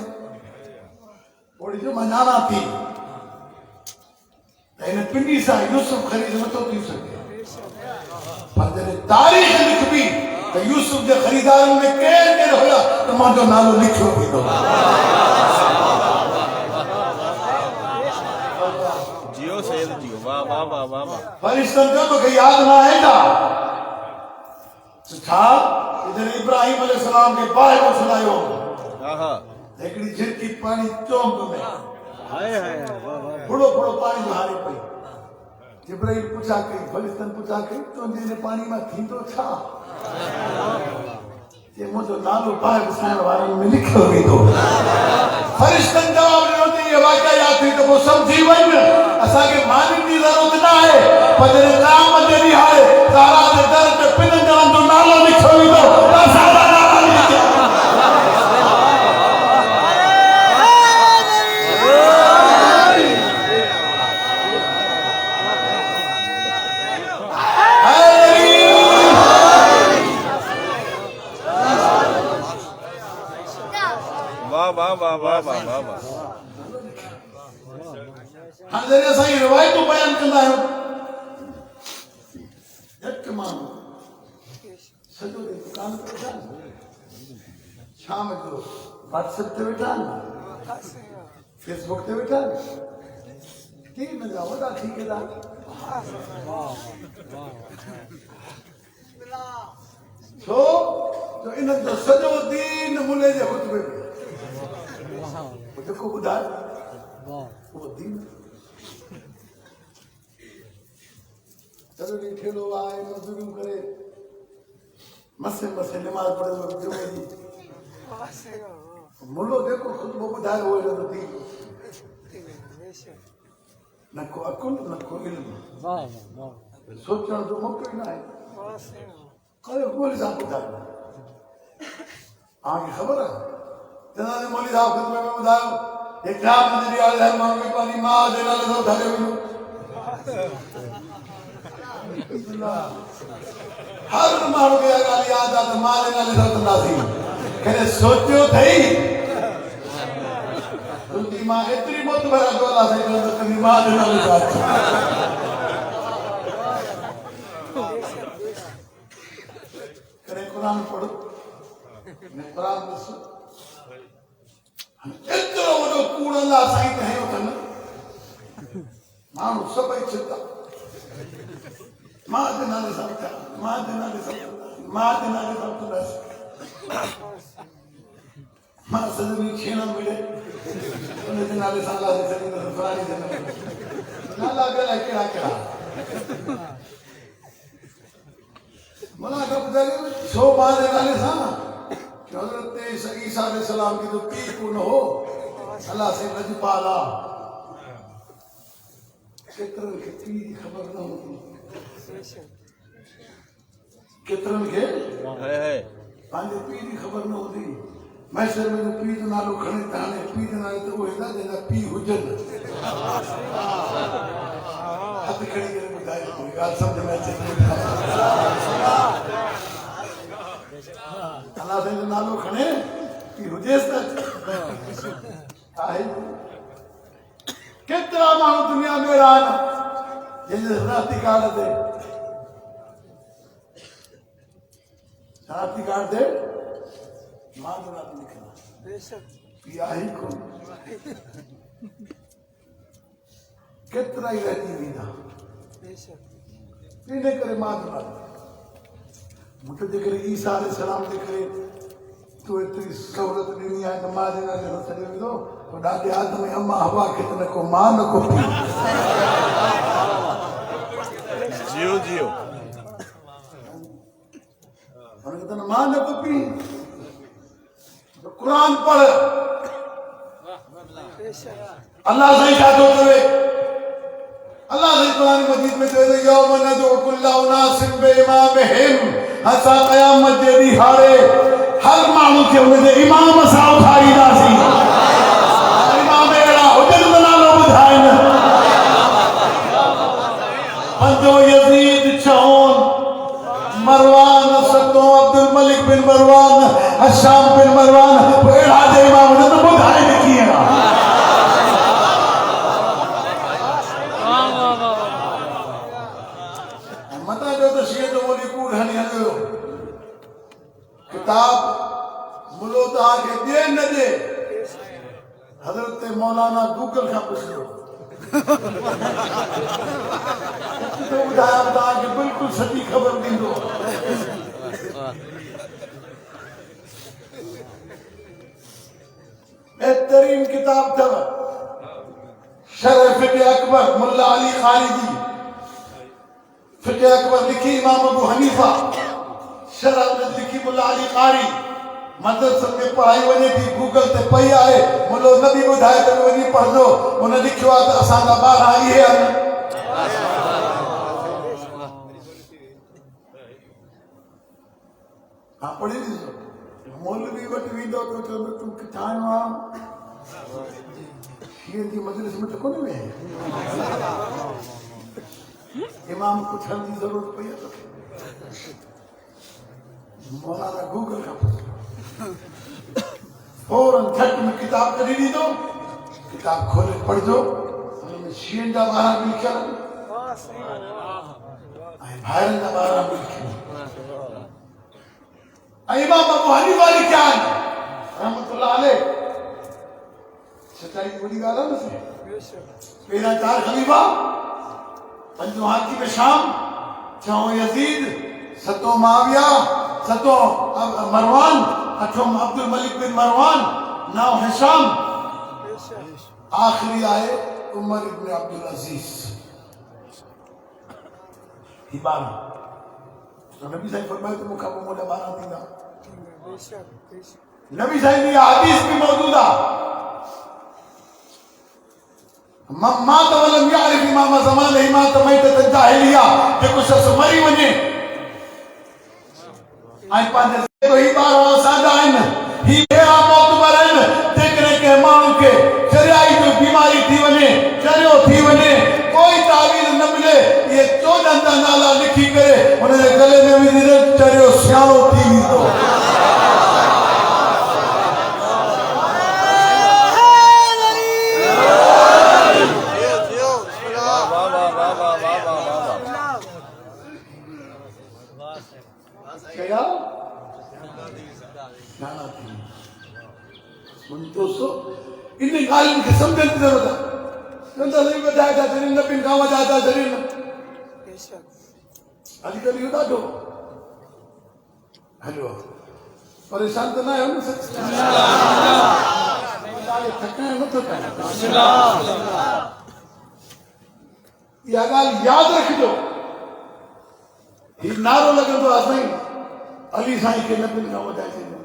पोड़ी जो मां ॼाणा थी त हिन पिनी सां यूसुफ ख़रीद नथो थी सघे, पर जॾहिं तारीख़ लिखबी त यूसुफ जे ख़रीदारनि में केरु केरु हुया त मुंहिंजो नालो लिखियो वेंदो। जियो सैयद जियो। वाह वाह वाह वाह वाह। फरिश्तनि जो तोखे यादि न आहे छा? छा जॾहिं इब्राहिम अलैहिस्सलाम खे बाहि में सुनायो, हिकिड़ी झिरकी पाणी चोंब में फुड़ो फुड़ो पाणी जो हारे पई। जिब्राइल पुछा कई, फरिश्तनि पुछा कई तुंहिंजे हिन पाणी मां थींदो छा? ये मुझे नालो पाए बसाइण वारनि में लिखियो वेंदो फरिश्तन जवाब ॾिनो त इहा वाक़या यादि थी त पोइ सम्झी वञ असांखे मानी जी ज़रूरत न आहे पर जॾहिं क़यामत जे ॾींहुं आहे ज़हरा जे दर ते ॿिनि ॼणनि जो नालो लिखियो वेंदो त असांजा नाला लिखिया वाह वाह वाह वाह वाह वाह हाणे जॾहिं असां इहे रिवायतूं बयानु कंदा आहियूं झटि माण्हू सॼो ॾींहुं दुकान ते वेठा आहिनि शाम जो व्हाट्सएप ते वेठा आहिनि फेसबुक ते वेठा आहिनि की नंढा वॾा थी केॾा छो जो इन्हनि जो सॼो दीन मुले जे हुतबे में जेको ॿुधाए उहो दीन सॼो ॾींहुं ठेलो आहे मज़दूरियूं करे मसे मसे निमाज़ पढ़ंदो जुमे जी मुलो जेको ख़ुतबो ॿुधाए उहो हिनजो दीन न को अकुल न को इल्म सोचण जो मौक़ो ई न आहे कयो मौली साहब ॿुधायो तव्हांखे ख़बर आहे चवंदा मौली साहब ख़ुतबे में ॿुधायो हे क़यामत जे ॾींहुं आहे माण्हू खे पंहिंजी माउ जे नाले सां उथारे वञो हर माण्हू खे इहा ॻाल्हि यादि आहे त माउ जे नाले सां उथंदासीं कॾहिं सोचियो अथई तुंहिंजी माउ एतिरी मोतबर आहे जो अलाह साईं चवंदो तुंहिंजी माउ जे नाले सां कॾहिं क़ुर पढ़ो क़ुर ॾिसो एतिरो वॾो कूड़ अलाह साईं कयो अथनि माण्हू सभई चिंता मां जे नाले सां मां जे नाले सां मां जे नाले सां उथंदासीं मां सॼो ॾींहुं छेण मिले उनजे नाले सां अलाह जे सॼी फलाणी जे नाले नाला अलाए कहिड़ा कहिड़ा मना खां ॿुधायो छो मां जे नाले सां हज़रत ईसा अलैहिस्सलाम की जो पीर कोन हो अल्लाह से लजपाल आहे केतिरनि खे पीर जी ख़बर न हूंदी केतिरनि खे पंहिंजे पीर जी ख़बर न हूंदी मैसर में जो पीर जो नालो खणे त हाणे पीर जो नालो त उहे न जंहिंजा पीउ हुजनि हथु खणी करे ॿुधाए ॻाल्हि सम्झ में अचे अल्लाह साईं जो नालो खणे की हुजेसि त आहे केतिरा माण्हू दुनिया में रहनि जंहिंजे शनाख्ती कार्ड ते शनाख्ती कार्ड ते मां जो नालो लिखियलु आहे आहे ई कोन केतिरा ई रहिजी वेंदा इन करे मां जो नालो मूंखे जेकॾहिं ईसा अलैहिस्सलाम जे करे तूं एतिरी सहूलियत ॾिनी आहे त मां जे नाले सां छॾे वेंदो पोइ ॾाढे आदमी अम्मा हवा खे त न को मां न को पीउ जियो जियो हुनखे त न मां न को पीउ क़ुर पढ़ अल्लाह साईं छा थो चवे अल्लाह साईं क़ुर मजीद में चवे थो यौम नदउ कुल्ला उनासिम बिइमामिहिम असां क़यामत जे ॾींहुं हारे हर माण्हू खे हुनजे इमाम सां उथारींदासीं इमाम अहिड़ा हुजनि त नालो ॿुधाइनि पंजो यज़ीद छहों मरवान सतों अब्दुल मलिक बिन मरवान हशाम बिन मरवान अहिड़ा जे इमाम हुजनि त ॿुधाइनि कीअं मता जो त शीअ जो मोदी कूड़ हणी हलियो किताब मुलो तव्हांखे ॾिए न ॾिए हज़रत मौलाना गूगल खां पुछियो ॿुधायां तव्हांखे बिल्कुलु सॼी ख़बर ॾींदो बहितरीन किताब अथव शरह फिक़्ह अकबर मुल्ला अली खारिजी फिक़्ह अकबर लिखी इमाम अबू हनीफा शरह में लिखी मुल्ला अली कारी मदरसे में पढ़ाई वने थी गूगल ते पई आहे मुल्लो नबी ॿुधाए त वञी पढ़जो हुन लिखियो आहे त असांजा ॿार इहे आहिनि हा पढ़ी ॾिसो मौलवी वटि वेंदो त चवंदो तूं किथां आयो आहे शीअनि जी मजलिस में त कोन वेहे इमाम पुछण जी ज़रूरत पई आहे तोखे मौलाना गूगल का फौरन झट में किताब कढी ॾींदो किताब खोले पढ़जो हुनमें शीअनि जा ॿारहं बि लिखियल आहिनि ऐं भाइरनि जा ॿारहं बि लिखियल ऐं इमाम अबू हनीफा लिखिया आहिनि रहमतुल्लाह अलैह सच्चाई वॾी ॻाल्हि आहे न पहिरियां 4 ख़लीफ़ा 5 हाकिम शाम 6 यज़ीद 7 मुआविया 7 मरवान 8 अब्दुल मलिक बिन मरवान 9 हिशाम आखिरी आए उमर इब्न अब्दुल अजीज ही 12 तो नबी साईं फरमाए तो मुखा मोटा 12 थींदा नबी साईं जी हदीस भी मौजूद आहे मां त वलम यारिफ इमाम ज़मान इमाम त मैत जाहिलिया जेको शख़्स मरी वञे ऐं पंहिंजे तो ही 12 असांजा आहिनि ही बेड़ा मोतबर आहिनि जेकॾहिं कंहिं माण्हू खे चरियाई जो बीमारी थी वञे चरियो थी वञे कोई तावीज़ न मिले इहे 14 जा नाला लिखी करे हुनजे गले में विझी दे चरियो सियाणो थी वेंदो दोस्तों इन ॻाल्हियुनि खे सम्झण जी ज़रूरत आहे नंढा वधाए था छॾनि नबियुनि खां वधाए था छॾनि अॼुकल्ह इहो ॾाढो हलियो आहे परेशान त न आहियो न थकाइण नथो कयां इहा ॻाल्हि यादि रखिजो हीउ नारो लॻंदो आहे साईं अली साईं खे नबियुनि खां वधाए छॾियो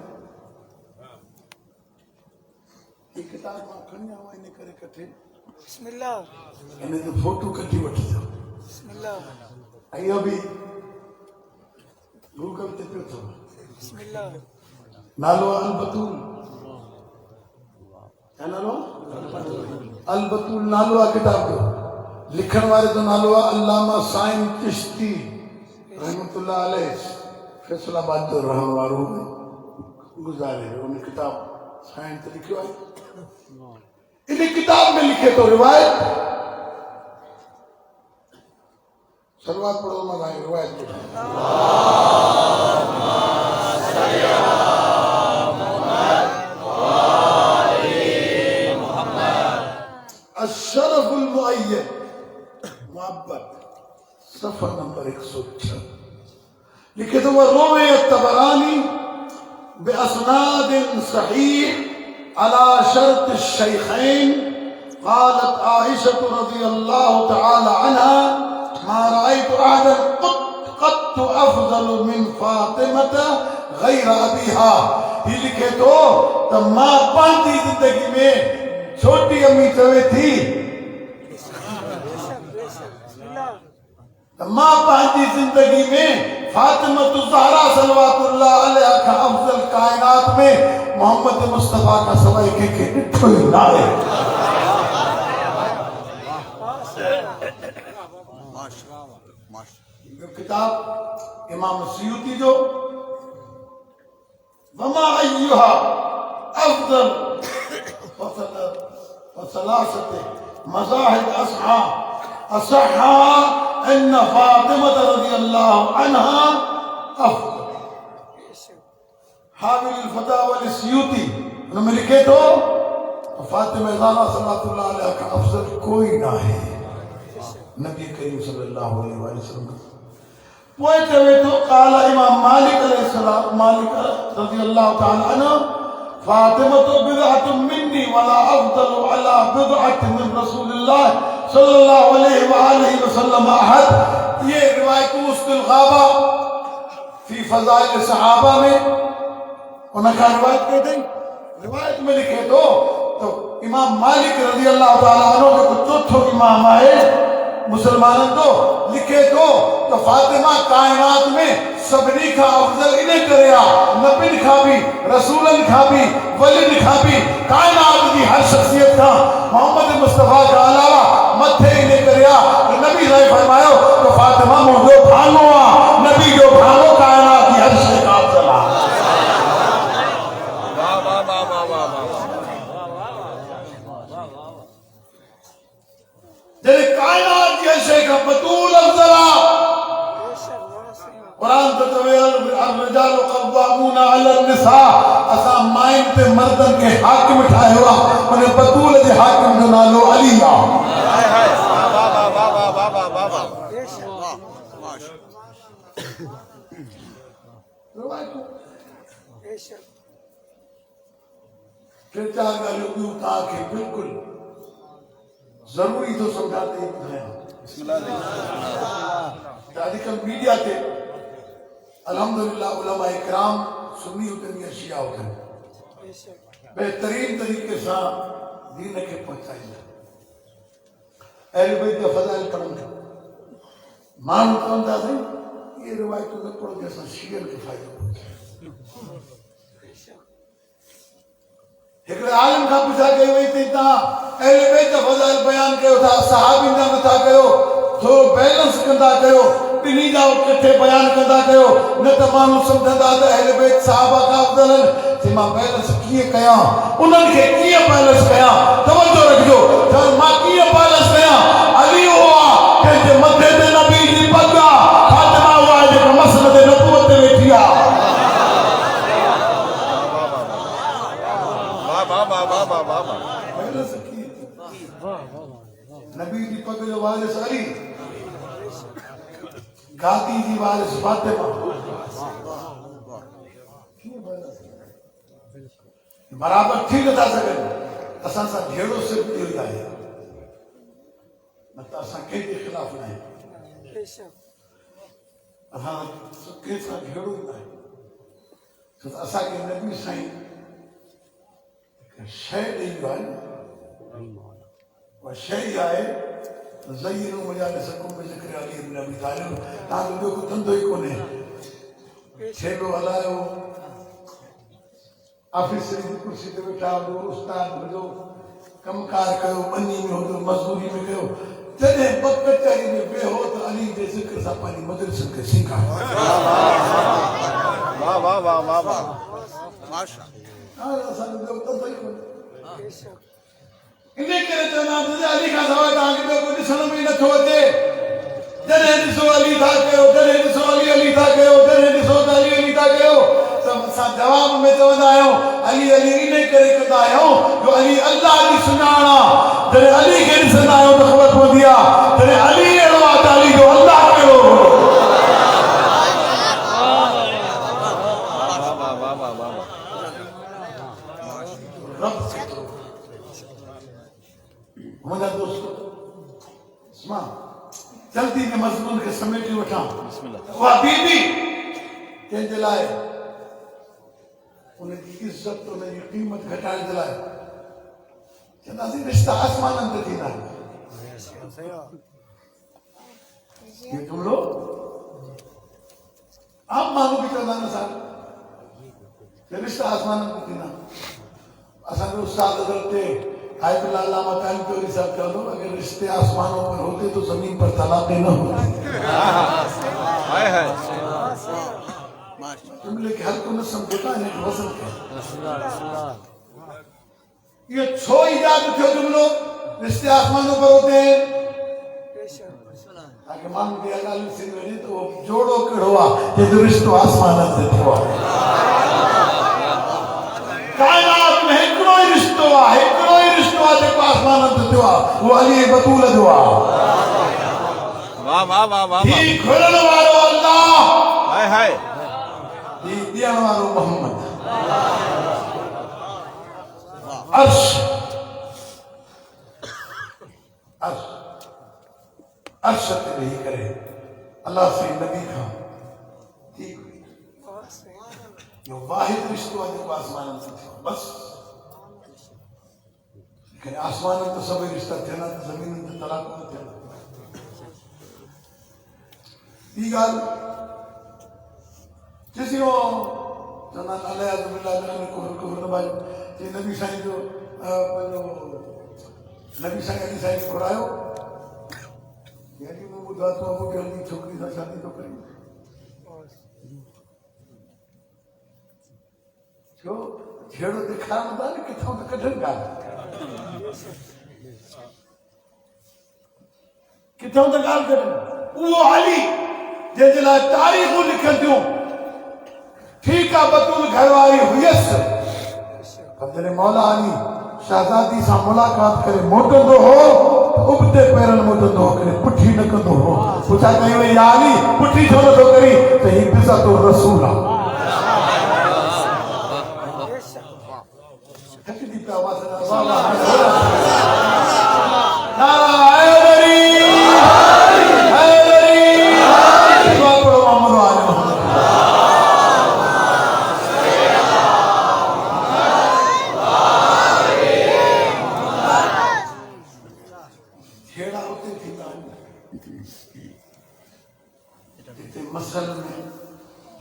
किताब मां खणी आवां इन करे कठे बिस्मिल्लाह इन जो फोटो कढी वठिजो बिस्मिल्लाह इहो बि गूगल ते पियो अथव बिस्मिल्लाह नालो अलबतूल छा नालो अलबतूल नालो आहे किताब जो लिखण वारे जो नालो आहे अल्लामा साईं चिश्ती रहमतुल्लाह अलैह फैसलाबाद जो रहण वारो गुज़ारे उन किताब साईं ते लिखियो आहे इन किताब में लिखे तो रिवायत सलवात पढ़ो मजा रिवायत अशरफुल मुअय्यन मोहब्बत सफर नंबर 106 लिखे तो वह रोवे तबरानी बेअसनाद सहीह अला शर्त शेखैन قالت عائشة رضي الله تعالى عنها ما رأيت أحدا قط أفضل من فاطمة غير أبيها ही लिखे तो मां पंहिंजी जिंदगी में छोटी अम्मी चवे थी मां पंहिंजी जिंदगी में फातिमा ज़हरा सल्लल्लाहु अलैहा का अफजल कायनात में मोहम्मद मुस्तफा का सवाई के ॾिठो ई न आहे किताब इमाम सयूती जो वमा अय्युहा अफजल वसलासत मज़ाहिद असहा अन्न फातिमा रज़ियल्लाहु अन्हा अफजल हाविल फतावा सयूती उनमें लिखे तो फातिमा ज़हरा सल्लल्लाहु अलैहा का अफजल कोई ना है नबी करीम सल्लल्लाहु अलैहि वसल्लम पोइ चवे तो काला इमाम मालिक अलैहिस्सलाम मालिक रज़ियल्लाहु ताला अन्हु फातिमा तो बिदअतुन मिन्नी वला अफदलु अला बिदअतिन मिन रसूलिल्लाह सल्लल्लाहु अलैहि वसल्लम अहद ये रिवायत मुस्किल गाबा फी फज़ाइल सहाबा में उनका रिवायत कह दी। रिवायत में लिखे तो इमाम मालिक रज़ी अल्लाह ताला अन्हु जो चौथो इमाम आए मुसलमानों को लिखे तो फातिमा कायनात में सबनी का अफजल इन्हें करया नबी खा भी रसूलन खा भी वलिन खा भी कायनात की हर शख्सियत का मोहम्मद मुस्तफा का अलावा मथे इन्हें करया नबी ने फरमायो तो फातिमा मुझे भानो नबी जो भानो कायनात की हर शख्सियत का अफजल जरे कायनात की हर शख्सियत का बतूल अफजल कुरान तो अर्रिजाल क़व्वामून अला निसा असा माइन ते मर्दन के हाकिम ठाए हुआ मने बतूल जे हाकिम जो नालो अली आ। हाय हाय वाह वाह वाह वाह वाह वाह वाह वाह फिर चार गालियों की उतार के बिल्कुल जरूरी तो समझाते हैं। आजकल मीडिया के अल्हम्दुलिल्लाह उलमा इकराम सुन्नी होते हैं शिया होते हैं बेहतरीन तरीके से दीन के पहुंचाइए अहले बैत के फज़ाइल पढ़ने मान तो अंदाज़ है ये रिवायत में पढ़ जैसा शियर के फायदे एक आलम का पूछा गई वही थी ता अहले बैत के फज़ाइल बयान कयो था सहाबी ने मथा कयो थोड़ो बैलेंस कंदा कयो बिनी जाओ किथे बयान कंदा कयो न त मानू समझंदा त अहले बैत सहाबा का अफजल जे मां बैलेंस किए कया उनन के किए बैलेंस कया तवज्जो रखजो त मां किए बैलेंस कया अली हुआ के जे मथे ते नबी जी पगा फातिमा हुआ जे मसले ते नबूवत ते बैठिया वाह वाह वाह वाह वाह वाह बैलेंस की नबी जी पग जो वारिस अली गाती जी वारिस फातिमा बराबर थी नथा सघनि असां सां जहिड़ो सिर्फ़ दिलि आहे न त असां कंहिंजे ख़िलाफ़ न आहियूं असां कंहिं सां जहिड़ो ई न आहियूं छो त असांखे नबी साईं शइ ॾेई आहे उहा शइ आहे ज़य्यिनू मजालिसकुम बिज़िक्रि अली इब्न अबी तालिब तव्हांजो ॿियो को धंधो ई कोन्हे ठेलो हलायो ऑफिसरी की कुर्सी ते वेठा हो उस्ताद हुजो कमकार कयो मनी में हुजो मजदूरी में कयो जॾहिं बकचारी में वेहो त अली जे ज़िक्र सां पंहिंजी मजलिसनि खे सिंगार वाह वाह वाह वाह वाह माशा असांजो ॿियो धंधो ई कोन्हे इन करे चवंदा अली खां सवाइ तव्हांखे ॿियो को ॾिसण में नथो अचे जॾहिं ॾिसो अली था कयो जॾहिं ॾिसो अली अली था कयो जॾहिं ॾिसो त अली अली था कयो असां जवाब में चवंदा आहियूं अली अली इन करे कंदा आहियूं जो अली अल्लाह जी सुञाण आहे जॾहिं अली खे ॾिसंदा आहियूं त ख़बर पवंदी आहे जॾहिं अली अहिड़ो आहे त अली जो अल्लाह कहिड़ो मुंहिंजा दोस्त जल्दी में मज़मून खे समेटी वठां उहा बीबी कंहिंजे लाइ उनजी इज़त उनजी क़ीमत घटाइण जे लाइ चवंदासीं रिश्ता आसमाननि ते थींदा ये जुमिलो आम माण्हू बि चवंदा आहिनि असां रिश्ता आसमाननि ते थींदा असांजो उस्ताद हज़रत थे आयतुल्लाह अल्लामा कानपुरी साहब कहते हैं अगर रिश्ते आसमानों पर होते तो जमीन पर तलाक़ें न होती हाय हाय जुमले के हल को न समझता है कि वज़न क्या ये छो इजाद थियो जुमलो रिश्ते आसमानों पर होते हैं ताकि मान के अलाल सिंह ने तो जोड़ो कड़वा ये जो रिश्तो आसमानों से थियो कायनात में हिकड़ो ही रिश्तो आहे जेको आसमाननि ते थियो आहे वो अली बतूल जो आहे वाह वाह वाह वाह ही घुरण वारो अल्लाह हाय हाय ही ॾियण वारो मोहम्मद अर्श अर्श अर्श ते वेही करे अल्लाह से नबी खां ठीक यो वाहिद रिश्तो आहे जेको आसमाननि सां थियो बस। लेकिन आसमाननि ते सभई रिश्ता थियनि त ज़मीननि ते तलाक न थियनि। ॿी ॻाल्हि चइसि चवंदा आहिनि अलाह कुफर न भाई चई नबी साईं जो पंहिंजो नबी साईं अली साईं घुरायो यानी मूं ॿुधो आहे तूं अबू जहल जी छोकिरी सां शादी थो करीं छो जहिड़ो ॾेखारनि था न किथां त कढनि ॻाल्हि किथां त ॻाल्हि कढनि। उहो अली जंहिंजे लाइ तारीख़ूं लिखनि थियूं ठीक है बतूल घरवारी हुयसि पर जॾहिं मौला अली शहजादी सां मुलाक़ात करे मोटंदो हो उबते पैरनि मोटंदो हो करे पुठी न कंदो हो। पुछा कई वई या अली पुठी छो नथो करी त ही बिज़तो रसूल आहे। थकजी पिया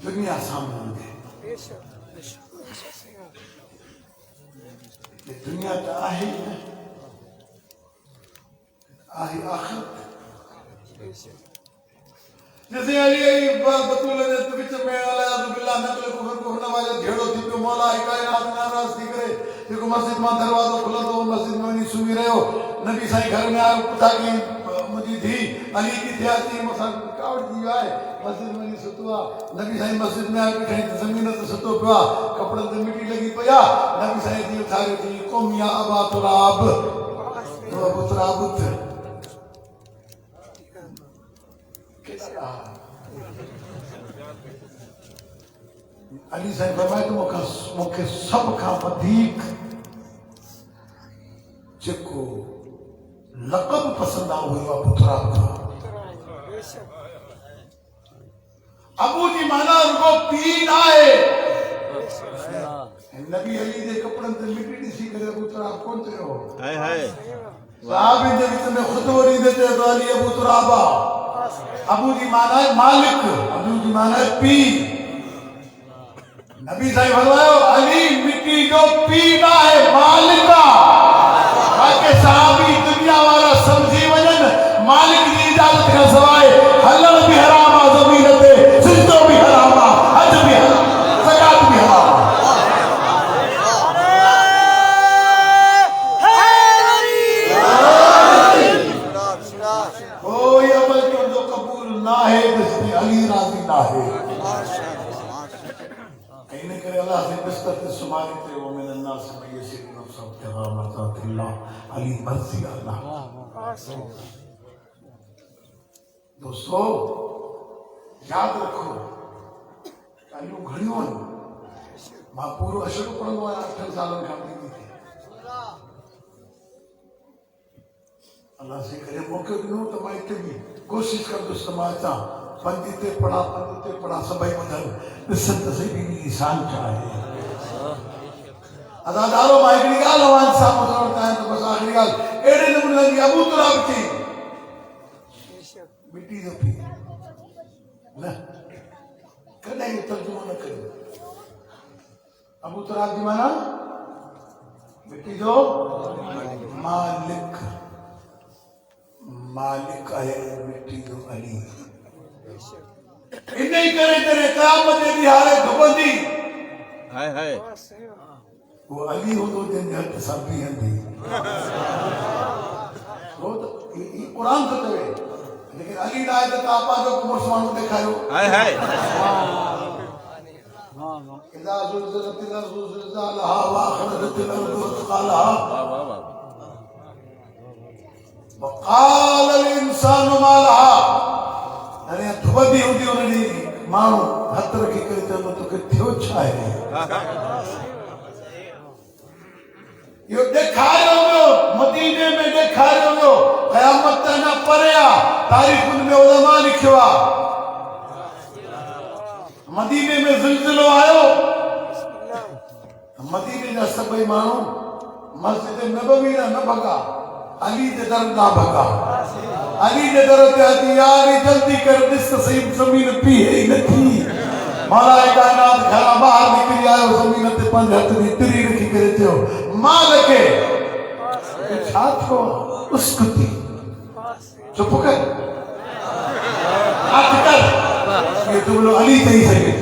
दुनिया सामने दुनिया तो आहे आखिरत। जैसे अली बतूल विच में अल्लाह नकल कुफर को होने वाले ढेड़ो थी पियो मौला कायनात नाराज थी करे जेको मस्जिद मां दरवाजो खुलंदो मस्जिद में वञी सुम्ही रहियो नबी साईं घर में आयो पुछा की मुंहिंजी धी अली किथे आहे चई मूंसां कावड़ थी वियो आहे मस्जिद में वञी सुतो आहे। नबी साईं मस्जिद में आयो खणी ज़मीन ते सुतो पियो आहे कपिड़नि ते मिटी लॻी पई आहे। नबी साईं जी उथारियो चई क़ौम या अबा तुराब अबू तुराब उथ। अली साईं फरमाए तो मूंखे सभ खां वधीक जेको लक़ब पसंदि आहे उहो अबू तुराब खां। अबू जी माना रुगो पीउ न आहे। नबी अली जे कपिड़नि ते मिटी ॾिसी करे अबू तुराब कोन थियो। सहाबी जे विच में ख़ुतबो ॾींदे चयो त अली अबू तुराब आहे। अबू जी माना है मालिक अबू जी माना है पीउ। नबी साईं फरमायो अली मिट्टी जो पीउ न आहे मालिक आहे। बाक़ी सहाबी दुनिया वारा समझी वञनि मालिक जी इजाज़त खां सवाइ हलण बि हराम आहे ज़मीन ते सिजदो बि हराम आहे हज बि हराम ज़कात बि हराम कोई अमल जो कबूल न आहे जिसमें अली राज़ी न आहे। इन करे अल्लाह से बिस्तर ते सुमारे ते वो में अन्नास में ये सिर्फ नफ्स इब्तिगा मर्ज़ातिल्लाह अली मर्ज़ी अल्लाह। दोस्तों याद रखो ॻाल्हियूं घणियूं आहिनि। मां पूरो अशर पढ़ंदो आहियां 8 सालनि खां ॾींदी थी। अल्लाह से करे मौक़ो ॾिनो त मां हिते बि कोशिशि कंदुसि त मां अचां पंज ते पढ़ा सभई ॿुधनि ॾिसनि त सही ॿी शान छा आहे। अदादारो मां हिकिड़ी ॻाल्हि अवां सां ॿुधणु चाहियां त बसि आख़िरी ॻाल्हि अहिड़े नमूने लॻी अबू तुराब थी मिटी जो पीउ न कॾहिं इहो तर्जुमो न करियो। अबू तुराब जी माना मिटी जो मालिक मालिक आहे मिटी जो अली। इन ही करे तेरे क़यामत जे ॾींहुं धुबंदी हाय हाय वो अली हूंदो जंहिंजे हथ सां बीहंदी। वो तो क़ुरान थो चवे लेकिन अली न आहे त तव्हां पंहिंजो कुमुस माण्हू ॾेखारियो हाय हाय। इज़ा ज़ुलज़िलतिल अर्ज़ु ज़िलज़ालहा व अख़रजतिल अर्ज़ु अथक़ालहा वक़ाल अल इंसानु मा लहा। अरे धुबंदी हूंदी उन ॾींहुं माण्हू हथ रखी करे चवंदो तोखे थियो छा आहे। इहो ॾेखारियो वियो मदीने में ॾेखारियो वियो क़यामत त न परे आहे। तारीख़ुनि में उलमा लिखियो आहे मदीने में ज़िलज़िलो आयो मदीने जा सभई माण्हू मस्जिद नबवी न भॻा, अली जे दर ना भॻा। अली जे दर ते अची यार जल्दी कर ॾिस त सही ज़मीन पीए ई नथी। मौलाए काइनात घरां ॿाहिरि निकिरी आयो, ज़मीन ते पंज हथ जी तिरी रखी करे चयो मालिक छा थियो? उसकुती चुप कर, हथ कर, ये जुमलो अली चई सघे।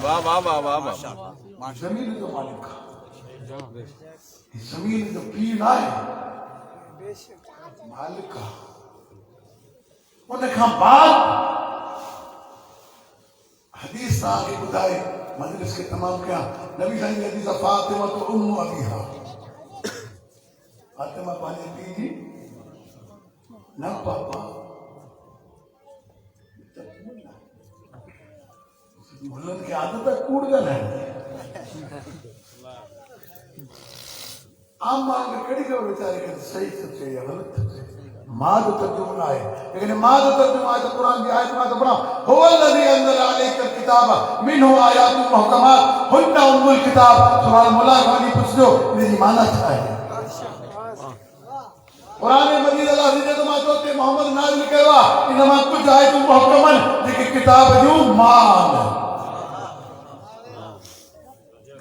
वाह वाह वाह वाह वाह। ज़मीन जो मालिक आहे, ज़मीन जो पीउ न आहे, मालिक आहे। उनखां बाद हदीस तव्हांखे ॿुधाए मजलिस खे तमामु कयां। नबी साईं जी हदीस फातिमा तो उम्मु अबीहा, फातिमा पंहिंजे पीउ जी न पापा। मुल्लनि खे आदत आहे कूड़ ॻाल्हाइण। आम माण्हू खे कहिड़ी ख़बर वीचारे खे सही थो चए या ग़लति थो चए। मां जो तर्जुमो न आहे, लेकिन मां जो तर्जुमो आहे त क़ुरान जी आयत मां त पढ़ां हुवल्लज़ी अंज़ल अलैकल किताब मिनहु आयातुन मुहकमात हुन्ना उम्मुल किताब। सुभाणे मुला खां पुछजो इन जी माना छा आहे। क़ुरान मजीद अल्लाह जी जो मां चयो ते मोहम्मद नाज़िल कयो आहे, इन मां कुझु आयतूं मुहकमन जेके किताब जूं मान।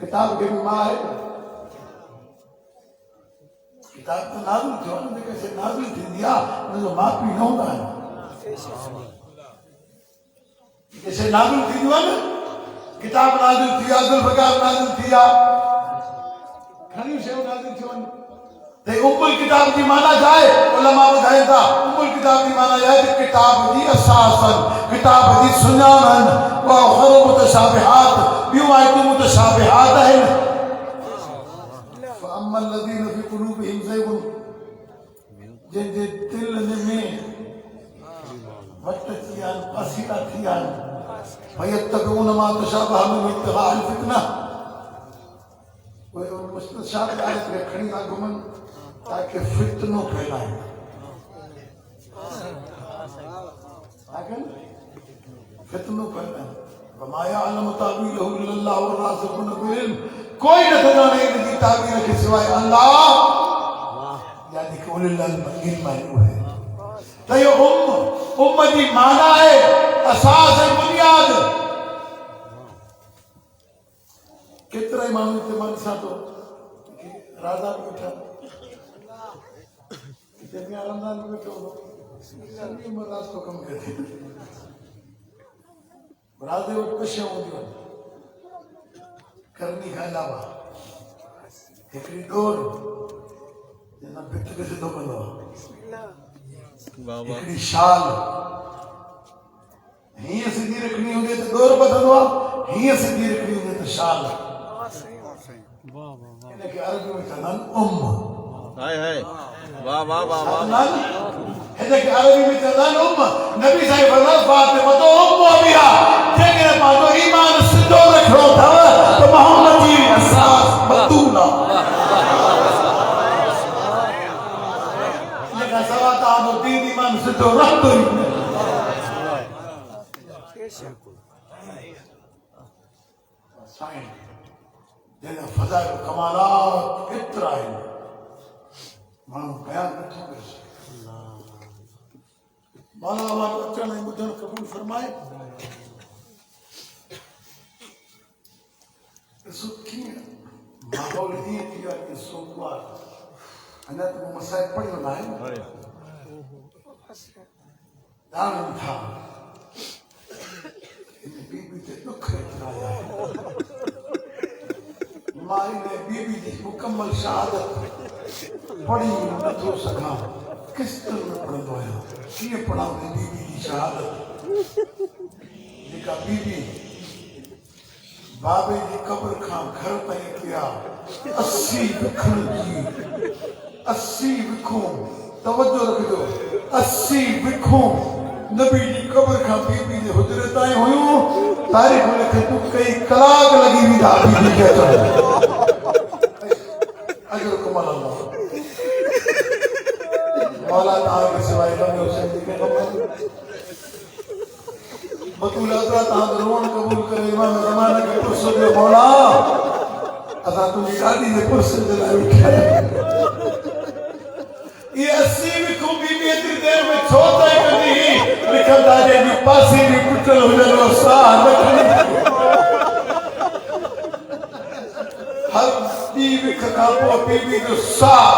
किताब खे बि मां आहे, किताब तो नाज़िल थियो आहे, जेके से नाज़िल थींदी आहे उनजो माउ पीउ न हूंदा आहिनि। जैसे नाज़िल थींदियूं आहिनि, किताब नाज़िल थी आहे, ज़ुल्फ़कार नाज़िल थी आहे, घणियूं शयूं नाज़िल थियूं आहिनि। ते उम्मुल किताब जी माना छा आहे? उलमा ॿुधाइनि था उम्मुल किताब जी माना आहे त किताब जी असासन, किताब जी सुञाणनि, व उख़र मुतशाबिहात, ॿियूं आयतूं मुतशाबिहात आहिनि। अम्मल लज़ीन फ़ी क़ुलूबिहिम ज़ैग़ुन, जंहिंजे दिलनि में वट थी आहिनि, पासीरा थी आहिनि, फयत्तबिऊन मा तशाबह मिन्हु इब्तिग़ाअल फ़ितना, उहे उन मुस्तशाब आयत खे खणी था घुमनि ताकि फितनो फैलाइनि। फितनो फैलाइनि। वमा यअलमु तावीलहु इल्लल्लाहु वरासिख़ून फ़िल इल्म, कोई न ॼाणे इन जी तावील खे सवाइ अल्लाह, यानी कि उलिल इल्म आहे। त इहो उम्म जी माना आहे असास ऐं बुनियाद। केतिरा ई माण्हू हिते मां ॾिसां थो राज़ा बि वेठा, हिते मियां रमज़ान बि वेठो हूंदो, सॼी उमिरि रास्तो कमु कयो। राज़े वटि ॿ शयूं हूंदियूं आहिनि करनी खां अलावा, हिकिड़ी डोर जंहिं मां भित खे सिधो कंदो आहे, हिकिड़ी शाल हीअं सिधी रखणी हुजे त डोर ॿधंदो आहे, हीअं सिधी रखणी हुजे त शाल। इनखे अरबी में चवंदा आहिनि उम्म। हाय हाय वाह वाह वाह वाह। हिनखे अरबी में चवंदा आहिनि उम्म। नबी साईं फरमायो फातिमा तो उम्मु अबीहा, जेकॾहिं पंहिंजो ईमान सिधो रखिणो अथव त मोहम्मद जी असास बतूल आहे। इनखां सवाइ तव्हांजो दीन ईमान सिधो रखंदो ई न। साईं जंहिंजा फ़ज़ाइल कमालात केतिरा आहिनि, माण्हू बयानु नथो करे सघे। मौला वारो अचण ऐं ॿुधण क़बूल फरमाए। ॾिसो कीअं माहौल ईअं थी वियो आहे कि सोमवार अञा त मूं मसाइल पढ़ियो न आहे, ॼाणनि था हिन बीबी ते ॾुख एतिरा आया। मां हिन बीबी जी मुकमल शहादत पढ़ी नथो सघां, किस्त में पढ़ंदो आहियां, कीअं पढ़ां बीबी जी शहादत। जेका बीबी बाबे जी कब्र खां घर ताईं कया 80 विखुनि जी, 80 विखूं, तवजो रखजो, 80 विखूं नबी जी कब्र खां बीबी जे हुजरे ताईं हुयूं। तारीख़ लिखे तूं कई कलाक लॻी वेंदा बीबी खे अचण। अजर कमल अल्लाह मौला तव्हांखे सवाइ बंदो हुसैन जी के कमल बतूल अज़रा तां रोण कबूल करे इमाम ज़माना के पुरस जो मौला असां तुंहिंजी गाॾी जे पुरस जे लाइ वेठा ये 80 भी खूबी में इतनी देर में छोटा ही कभी लिखता है कि पासी भी कुचल हो जाए और साह हर बीवी खकापो बीवी जो साह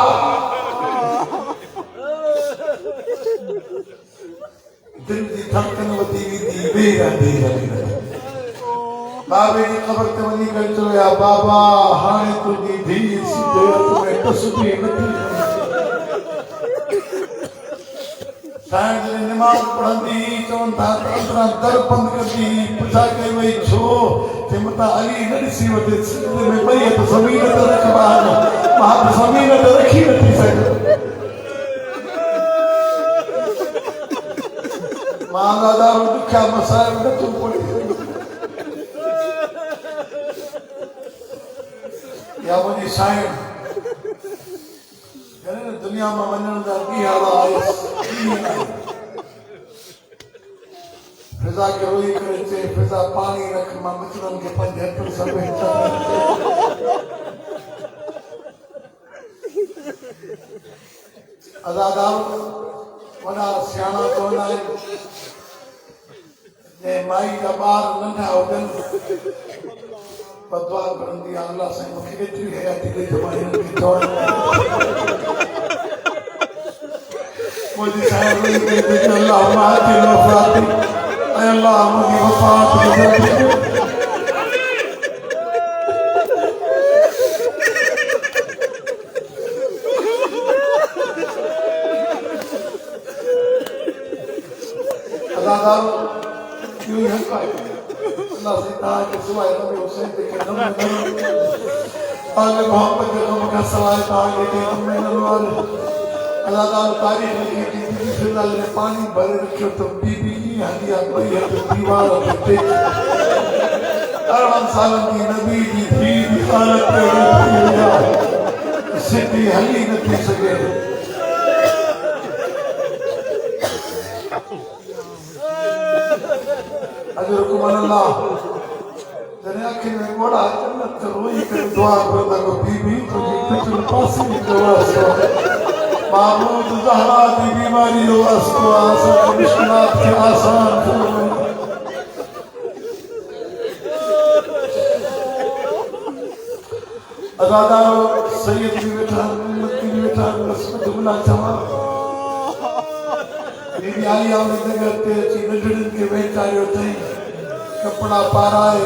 दिल की धड़कन वधी दी बेरा बाबे की खबर ते वनी कर चलो या बाबा हाणे तुझी धी सीधे तुम्हें तस्बीह नथी साइंस ने नमाज पढ़ंदी चवन था अंदरा दर बंद करदी पुछा के वही छो ते मता अली न ॾिसी वठे सिंध में पई त ज़मीन ते रख बाहर मां ज़मीन ते रखी नथी सघां मां दादा दुखिया मसाइल न तू पड़ी या मुझी साईं दुनिया में वञण जा की हाल आहे फिजा के रोई करे चे फिजा पानी रख मां मित्रन के पंज हथ सब अदादार वॾा सियाणा चवंदा आहिनि जे माई जा ॿार नंढा हुजनि बदवा करंदी आहे अल्लाह साईं मूंखे एतिरी हयाती ॾे त मां हिननि खे चवण मुझे साईं रोई करे अल्लाह माती वफ़ाती ऐं अल्लाह मुंहिंजी वफ़ात गुज़रती अदादार यूं ही हक़ आहे अल्लाह से तव्हांखे सवाइ नबी हुसैन ते के नम आले मोहब्बत जे कम खां सवाइ तव्हांखे के कम न वारे अदादार तारीख़ लिखी थी फिलहाल ने पानी भरे रखियो तो बीबी हंदी आ कोई है तो दीवार पे 18 साल की नबी जी थी हालत में सिटी हली न थी सके अजरकुम अल्लाह जने आखिर में गोड़ा जन्नत रोई कर दुआ करदा को बीबी तुझी पिछले पास में दुआ सो मामूद ज़हरा की बीमारी हो असको आसान मुश्किलात के आसान फरमाए अदादार सैयद भी बैठा उम्मती भी बैठा रस्मत जुमला चवा बीबी आलिया नगर ते अची नंढड़न के वेचारियो थई कपड़ा पाराए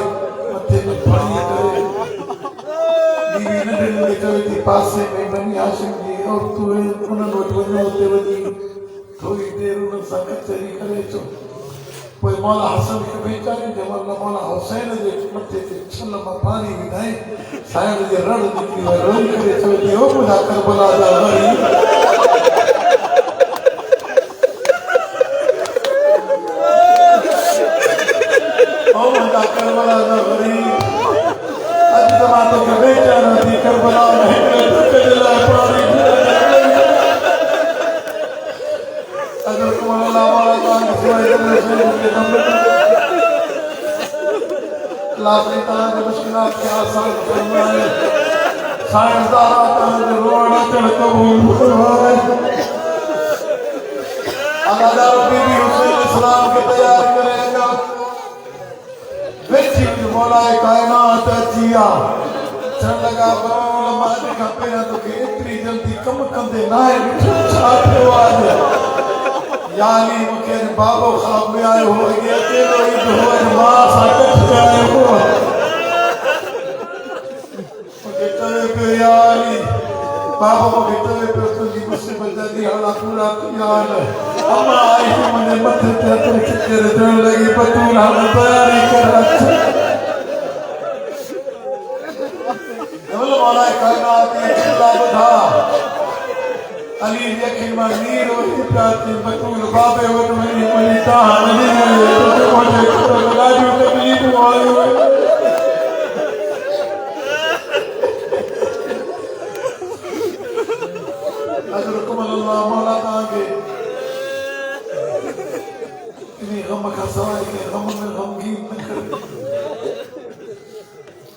मथे में फड़ी करे बीबी नंढड़न के चवे थी पासे में बनी हाशिम जी और तू उन्हनि वटि वञो हुते वञी थोरी देरि उन्हनि सां कचहरी करे अचो पोइ मौला हसन खे वेचारे जंहिं मौला हुसैन जे मथे ते छल मां पाणी विधाई साइण जे रड़ निकिरी वई रोई करे चवे थी ओ मुंहिंजा करबला जा वरी ओ मुंहिंजा करबला जा वरी अॼु त मां तोखे वेचारा थी करबला में हिकिड़े दुख जे लाइ पाणी मुश्किलात के आसान फरमाए साइंसदारा तांजे रोण अचण कबूल फरमाए अदादार बीबी हुसैन इस्लाम के तैयार करेगा वेठी मौलाए कायनात अचिया चढ़ लगा बोल मां खां पहिरियां तोखे एतिरी जल्दी कम कंदे नाहे छा थियो आहे यानी मुझे बाबो ख्वाब में आए हो ये अकेलो ही धोए मां साकत में आए हो मुझे चले पे यारी बाबो मुझे चले पे तुझी मुसीबत जल्दी हला पूरा यार अम्मा आई मुझे मथे पे तेरे चिक्कर देने लगी बतूल हम तैयारी कर रखे बोलो मौला कायनात ये खुदा बधा अली यकीन में नीर और इब्राती बतूल बाबे और मेरी मनीता अली तो मुझे तो लगा जो तकलीफ हुई अजरकुम अल्लाह मौला ताके इन्हीं गम का सवाल के गम में गमगीन न कर।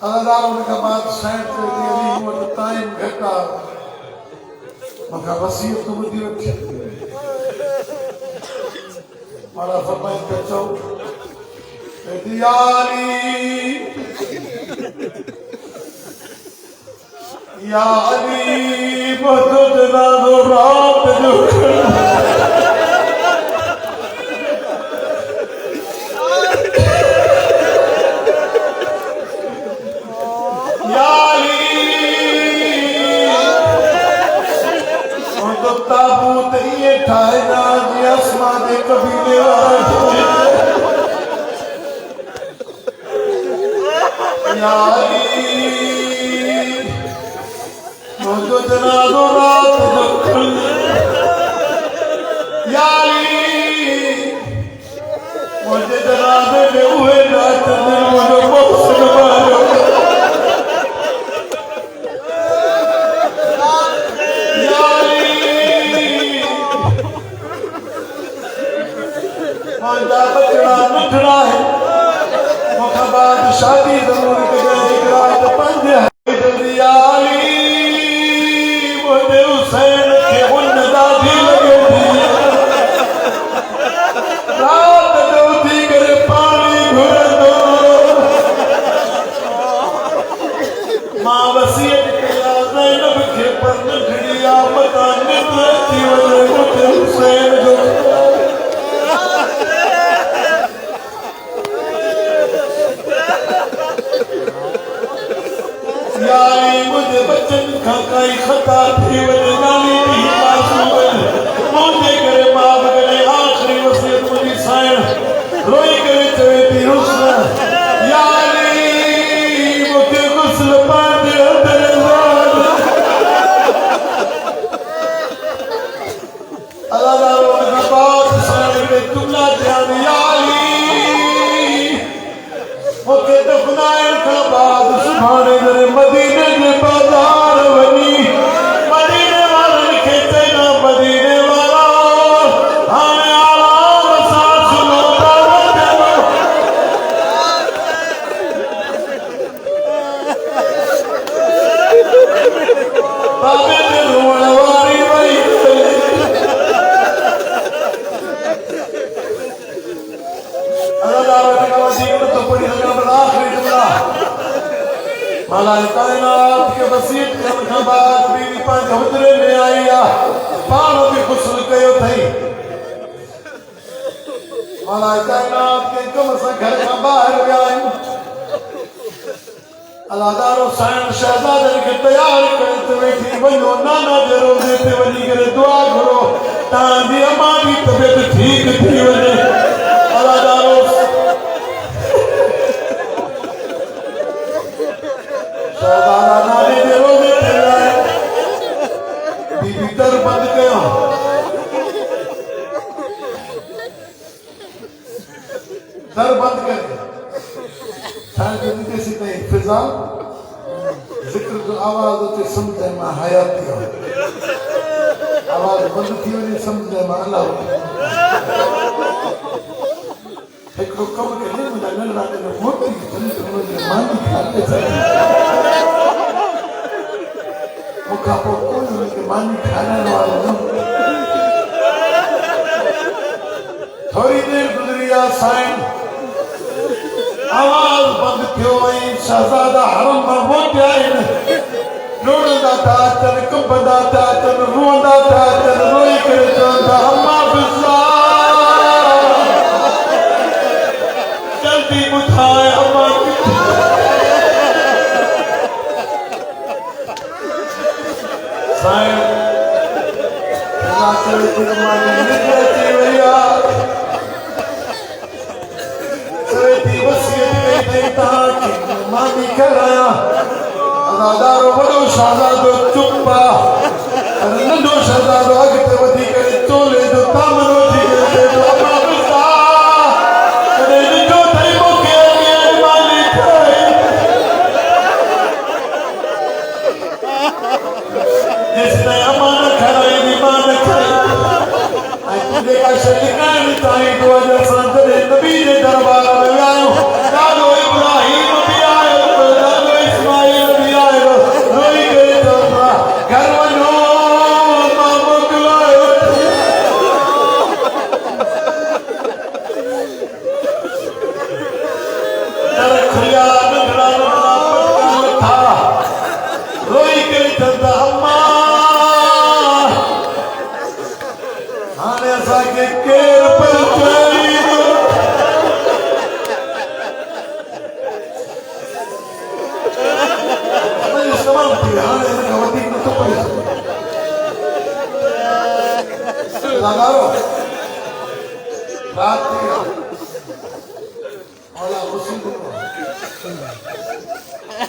अल्लाह उनका बात साइड कर दिया नहीं वो तो टाइम घटा मका वसीयत तो बुद्धि रखे मारा फरमाए कचो या अली मदद ना दो रात जो ताबूत ये ठाए ना जी आसमां दे कबीले वाले या अली मुझे जनाज़ो रात दखल या अली मुझे जनाज़े में हुए रात में मुझे मौसम मारो बचड़ा मिठड़ा है मुखबाद शादी जरूर के रात पंज है जल्दी आली मुझे हुसैन के उन दादी लगे थी रात जो थी करे पानी घुर दो मां वसीयत किया ज़ैनब के पर नखड़िया मता निकलती वजह मुझे हुसैन जो मुझे बच्चन का कई खता थी वजह नाली दी मासूम मुझे करे माफ करे आखिरी वसीयत मुझी साइन रोई करे चवे थी हुस्न या अली मुझे गुस्ल पाते अंदर अल्लाह ताला उनका बात साइन पे तुमला ध्यान या अली मुझे दफनाए का बाद सुभाने जरे मदीने के बाजार बनी मदीने वाले खेते ना मदीने वाला हमें आराम साथ सुनो बाबे ने रोने वाली वही अल्लाह ताला का वसीयत तो पड़ी है आखिरी जुमला मलाइका कायनात के वसीयत करने के बाद बीवी पांच हुजरे में आईया पानो भी गुस्ल कयो थई मलाइका कायनात के कम से घर का बाहर गई अल्लाह हुसैन शहजादे के तैयार करते बैठी वयो नाना जे रोजे ते वनी करे दुआ करो तांदी अम्मा की तबीयत ठीक थी वने अल्लाह शहजादा नानी जे रोजे ते आए बीबी दर बंद कयो दर बंद कर शायद इनके सीधे फिजा जिक्र जो आवाज होती समझे मां हयाती हो आवाज बंद थी वनी समझे मां अल्लाह एक लोग कम के लिए मुझे नल रात में मोटी चली तो मुझे मानी खाते चली मुखा को कोई उनके मानी खाने वाला न थोड़ी देर गुजरिया साइन आवाज बंद थियो वही शहजादा हरम में मोटिया इन रोड़ा था चल कंबदा था चल रोंदा था चल रोई करे चंदा अम्मा बिस्ला जल्दी बुझाए अम्मा साइन ना चल तुम माने निकलती भैया मानी कराया अदादारो बड़ो शहजादो चुप्पा नंढो शहजादो अॻिते वधी करे चोले जो तामनो थी करे तो अम्मा बिस्ता कॾहिं ॾिठो अथई मूंखे अॻियां मानी ठाहे जेसिताईं अम्मा न खाराईंदी मां न खाई ऐं तुंहिंजे का शइ लिकाइणी ताईं तो अॼु असां लगाओ रात दिया औला मुस्लिम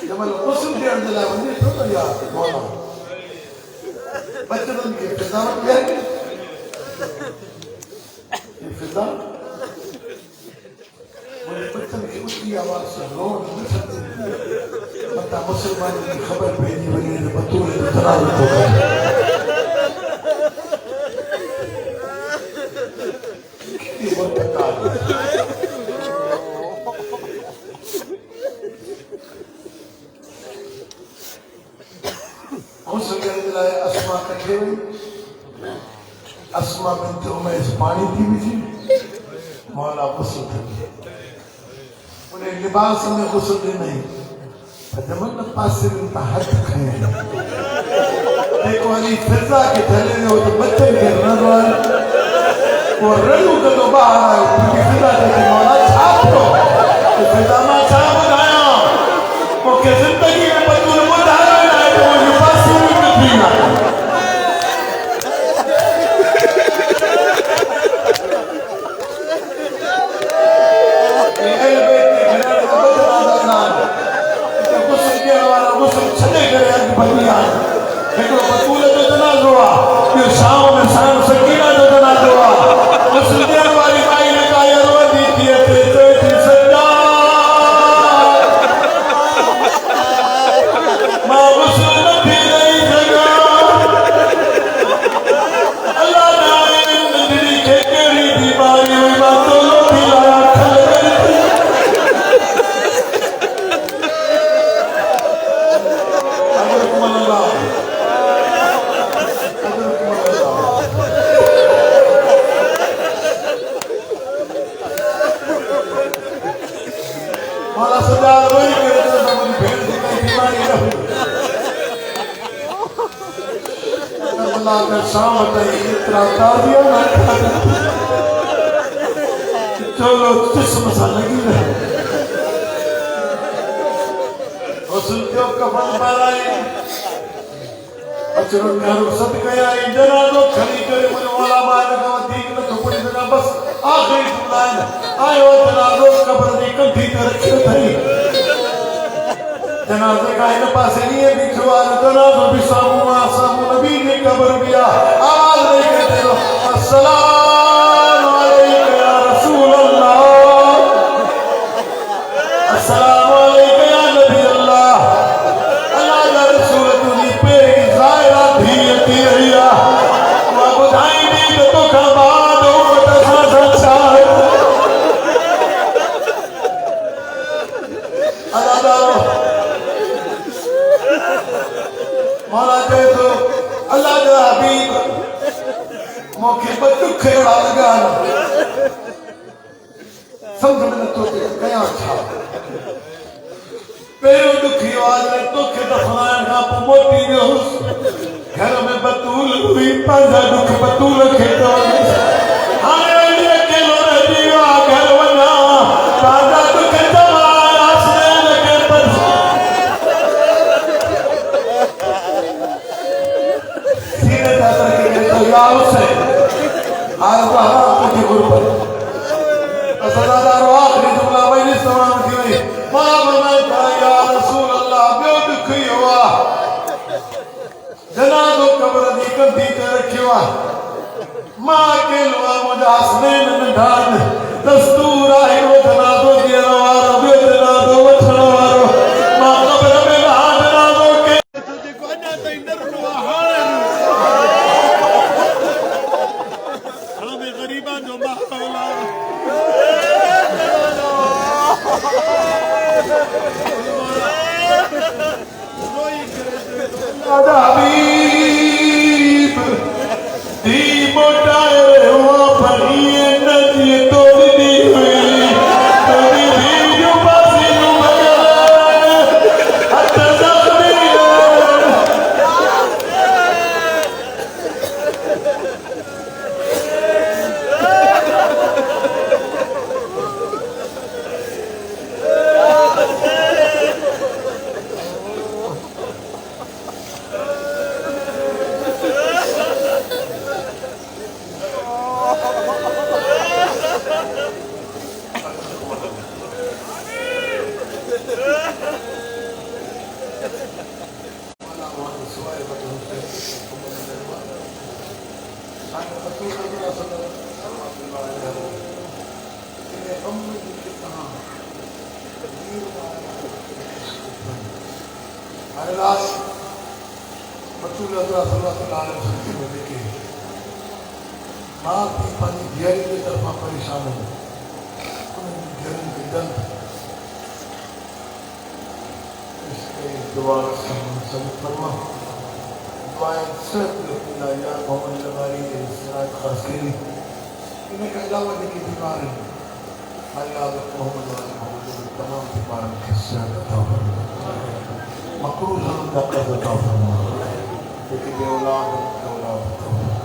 जब मुस्लिम के अंदर लाए बंदी तो या मौला बच्चे के फिजा में क्या है ये फिजा वो बच्चों की उसकी आवाज से रोड में सकते पता मुसलमान की खबर भेजी बनी है बतूल इतना तो कितनी बहुत पता अस्मा कटे हुई अस्मा बिन्त उमैस पानी थी बिजी मौला गुस्ल थी उन्हें लिबास में गुस्ल दी नहीं जमन पासे में हाथ खाए देखो अली फिजा के थले में वो तो बच्चन के रनवार वो रनू का तो बाहर आया क्योंकि फिजा के मौला छाप दो तो फिजा में छाप बनाया वो के जिंदगी में बतूल मुदारा है तो वो लिबास में पीना चलो जिस्म सा लगी रहे जो कफन पाराई अचरो नेहरू सद कया जनाजो खड़ी करे मुझे मौला मान का दीक न थोड़ी देना बस आखिरी जुमला आयो जनाजो कब्र दी कंठी ते रखियो थई जनाजे का इन पासे नहीं है बिछवार जनाजो भी सामू नबी ने कब्र बिया आवाज नहीं कहते हो अस्सलाम अलैका या रसूल अल्लाह अस्सलाम अलैका या नबी अल्लाह अल्लाह का रसूल तुझी पे जायरा धीयती हैया वा बुधाई दी तो का बाद उम्मत सा संसार अल्लाह मौला दे तो अल्लाह का हबीब मौके पर दुख बड़ा लगा समझ में तो कया था पेरो दुखी आवाज में दुख दफनान का मोती में घर में बतूल हुई पंजा दुख बतूल खेतो हाने लिए के लो जीवा घर बना पंजा दुख जमाया से लगे पर सीने दादर के तो यार से आज वहां के गुरु पर सदादार आखिरी जुमला मैंने सवाल की नहीं मां मैं या रसूल अल्लाह बे दुखी हुआ जनाजो कब्र दी कंधी ते रखियो मां के लवा मुझे हसनैन नंढान दस्तूर आहे वो जनाजो के रवारो बे जनाजो वठणवारो मां कब्र में जनाजो के तुझे को अञा ताईं डरनो हाणे हमें गरीबा जो माहौला हबीब दी मोटाए हुआ भरी नदी तोड़ दी हुई मां पी पंहिंजी धीअरी जे तरफ़ां परेशान हो उन्हनि धीअरुनि खे जल्द दुआ सब फरमा दुआएं सिर्फ या मोहम्मद लगारी इस्लाम खास करी इनके अलावा जेके बीमार आहिनि अल्लाह मोहम्मद मोहम्मद तमाम बीमारनि खे सेहत अता फरमा मकरूज़ जा क़र्ज़ अता फरमा जेके बेऔलाद औलाद अता फरमा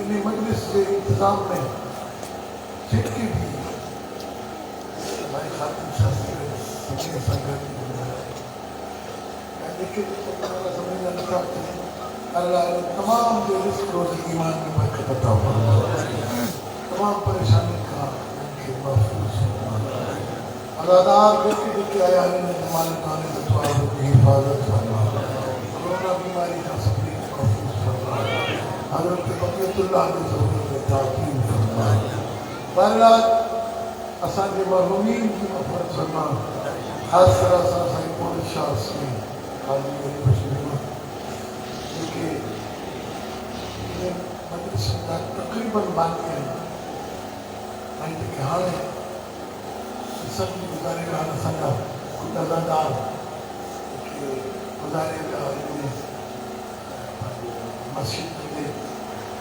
इन मजलिस के इंतजाम में जिनकी भी भाई खातिन शास्त्री संगत समझना नहीं चाहते अल्लाह तमाम जो रिस्क रोज़ी ईमान में बरकत अता फरमा तमाम परेशानी का उनके महफूज अदादार जेके आया ने जमाल खाने के दुआ की हिफाजत फरमा कोरोना बीमारी का सबने महफूज फरमा हज़रत बक़ियतुल्लाह की ज़रूरत में ताक़ीद फरमा बहरहाल असांजे मरहूमीन की मग़फ़िरत फरमा ख़ासि तरह सां साईं पोल शाह सिंह हाजी अली बशीर जेके मजलिस जा तक़रीबन बानी आहिनि ऐं जेके हाणे सभु गुज़ारे हाल असांजा ख़ुदि अज़ादार गुज़ारे मस्जिद में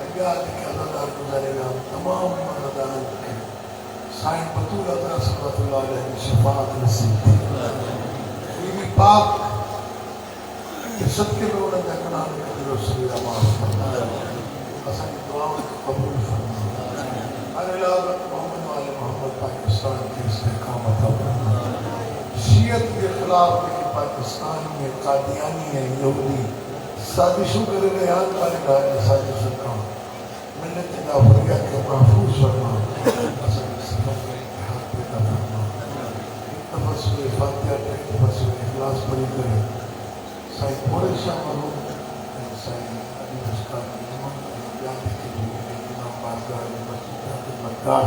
ॿिया जेके अज़ादार गुज़ारे विया तमामु अज़ादारनि खे साईं बतूल अज़हर सल्लल्लाहु अलैहि शफ़ाअत नसीब थी बीबी पाक के सदके में उन्हनि जा गुनाह कबीरो सग़ीरा माफ़ फरमा असांजी दुआउनि खे क़बूल फरमा हर इलाक़े मोहम्मद वाले मोहम्मद पाकिस्तान के इस्तेहकाम अता फरमा शियत के खिलाफ जेके पाकिस्तान में कादियानी ऐं यहूदी साजिशूं करे रहिया आहिनि पर साजिशूं खां मिलत जाफरिया खे महफ़ूज़ फरमा असांजे सफ़र में इतिहाद पैदा फरमा हिकु दफ़ा सूरह फातिहा टे दफ़ा सूरह इख़लास पढ़ी करे साईं पोड़े शाह मरहूम ऐं साईं अली बुस्तानी इमाम ऐं ॿिया जेके बि इमाम बारगाह मस्जिद जा ख़िदमतगार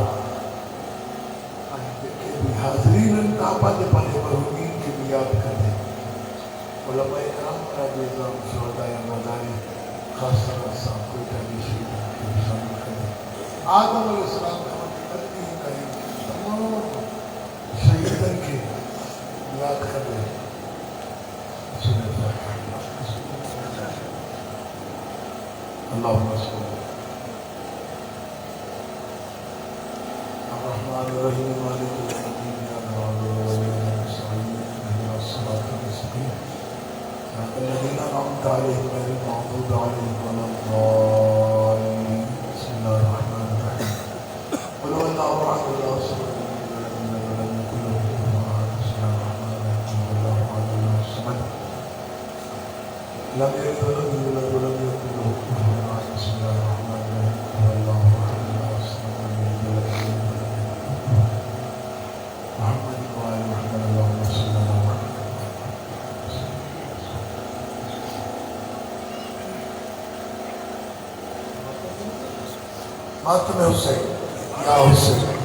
ऐं जेके बि हाज़रीन आहिनि तव्हां पंहिंजे पंहिंजे मरहूमीन खे बि यादि कंदे उलमा इकराम राज़ी इज़ाम शुहदा या मज़ारी ख़ासि तरह सां कोयटा जी शहीदनि खे बि शामिल कंदे आदम अलैहिस्सलाम खां वठी तमामु शहीदनि खे यादि कंदे अल्लाहुम्मा सल्लि अर्रहमान अर्रहीम मालिकिल यौमिद्दीन या नअबुदु व इय्याका नस्तईन इहदिनस सिरातल मुस्तक़ीम الذين أنعمت عليهم غير المغضوب عليهم ولا الضالين بسم الله الرحمن الرحيم قل هو الله أحد الله الصمد لم يكن له كفوا أحد بسم الله الرحمن الرحيم والله أحد الله الصمد لم يلد ولم يولد ولم يكن له كفوا أحد بسم الله الرحمن الرحيم والله أحد الله الصمد لم يلد ولم يولد محمد وآل محمد اللهم صل على محمد मातम हुसैन या हुसैन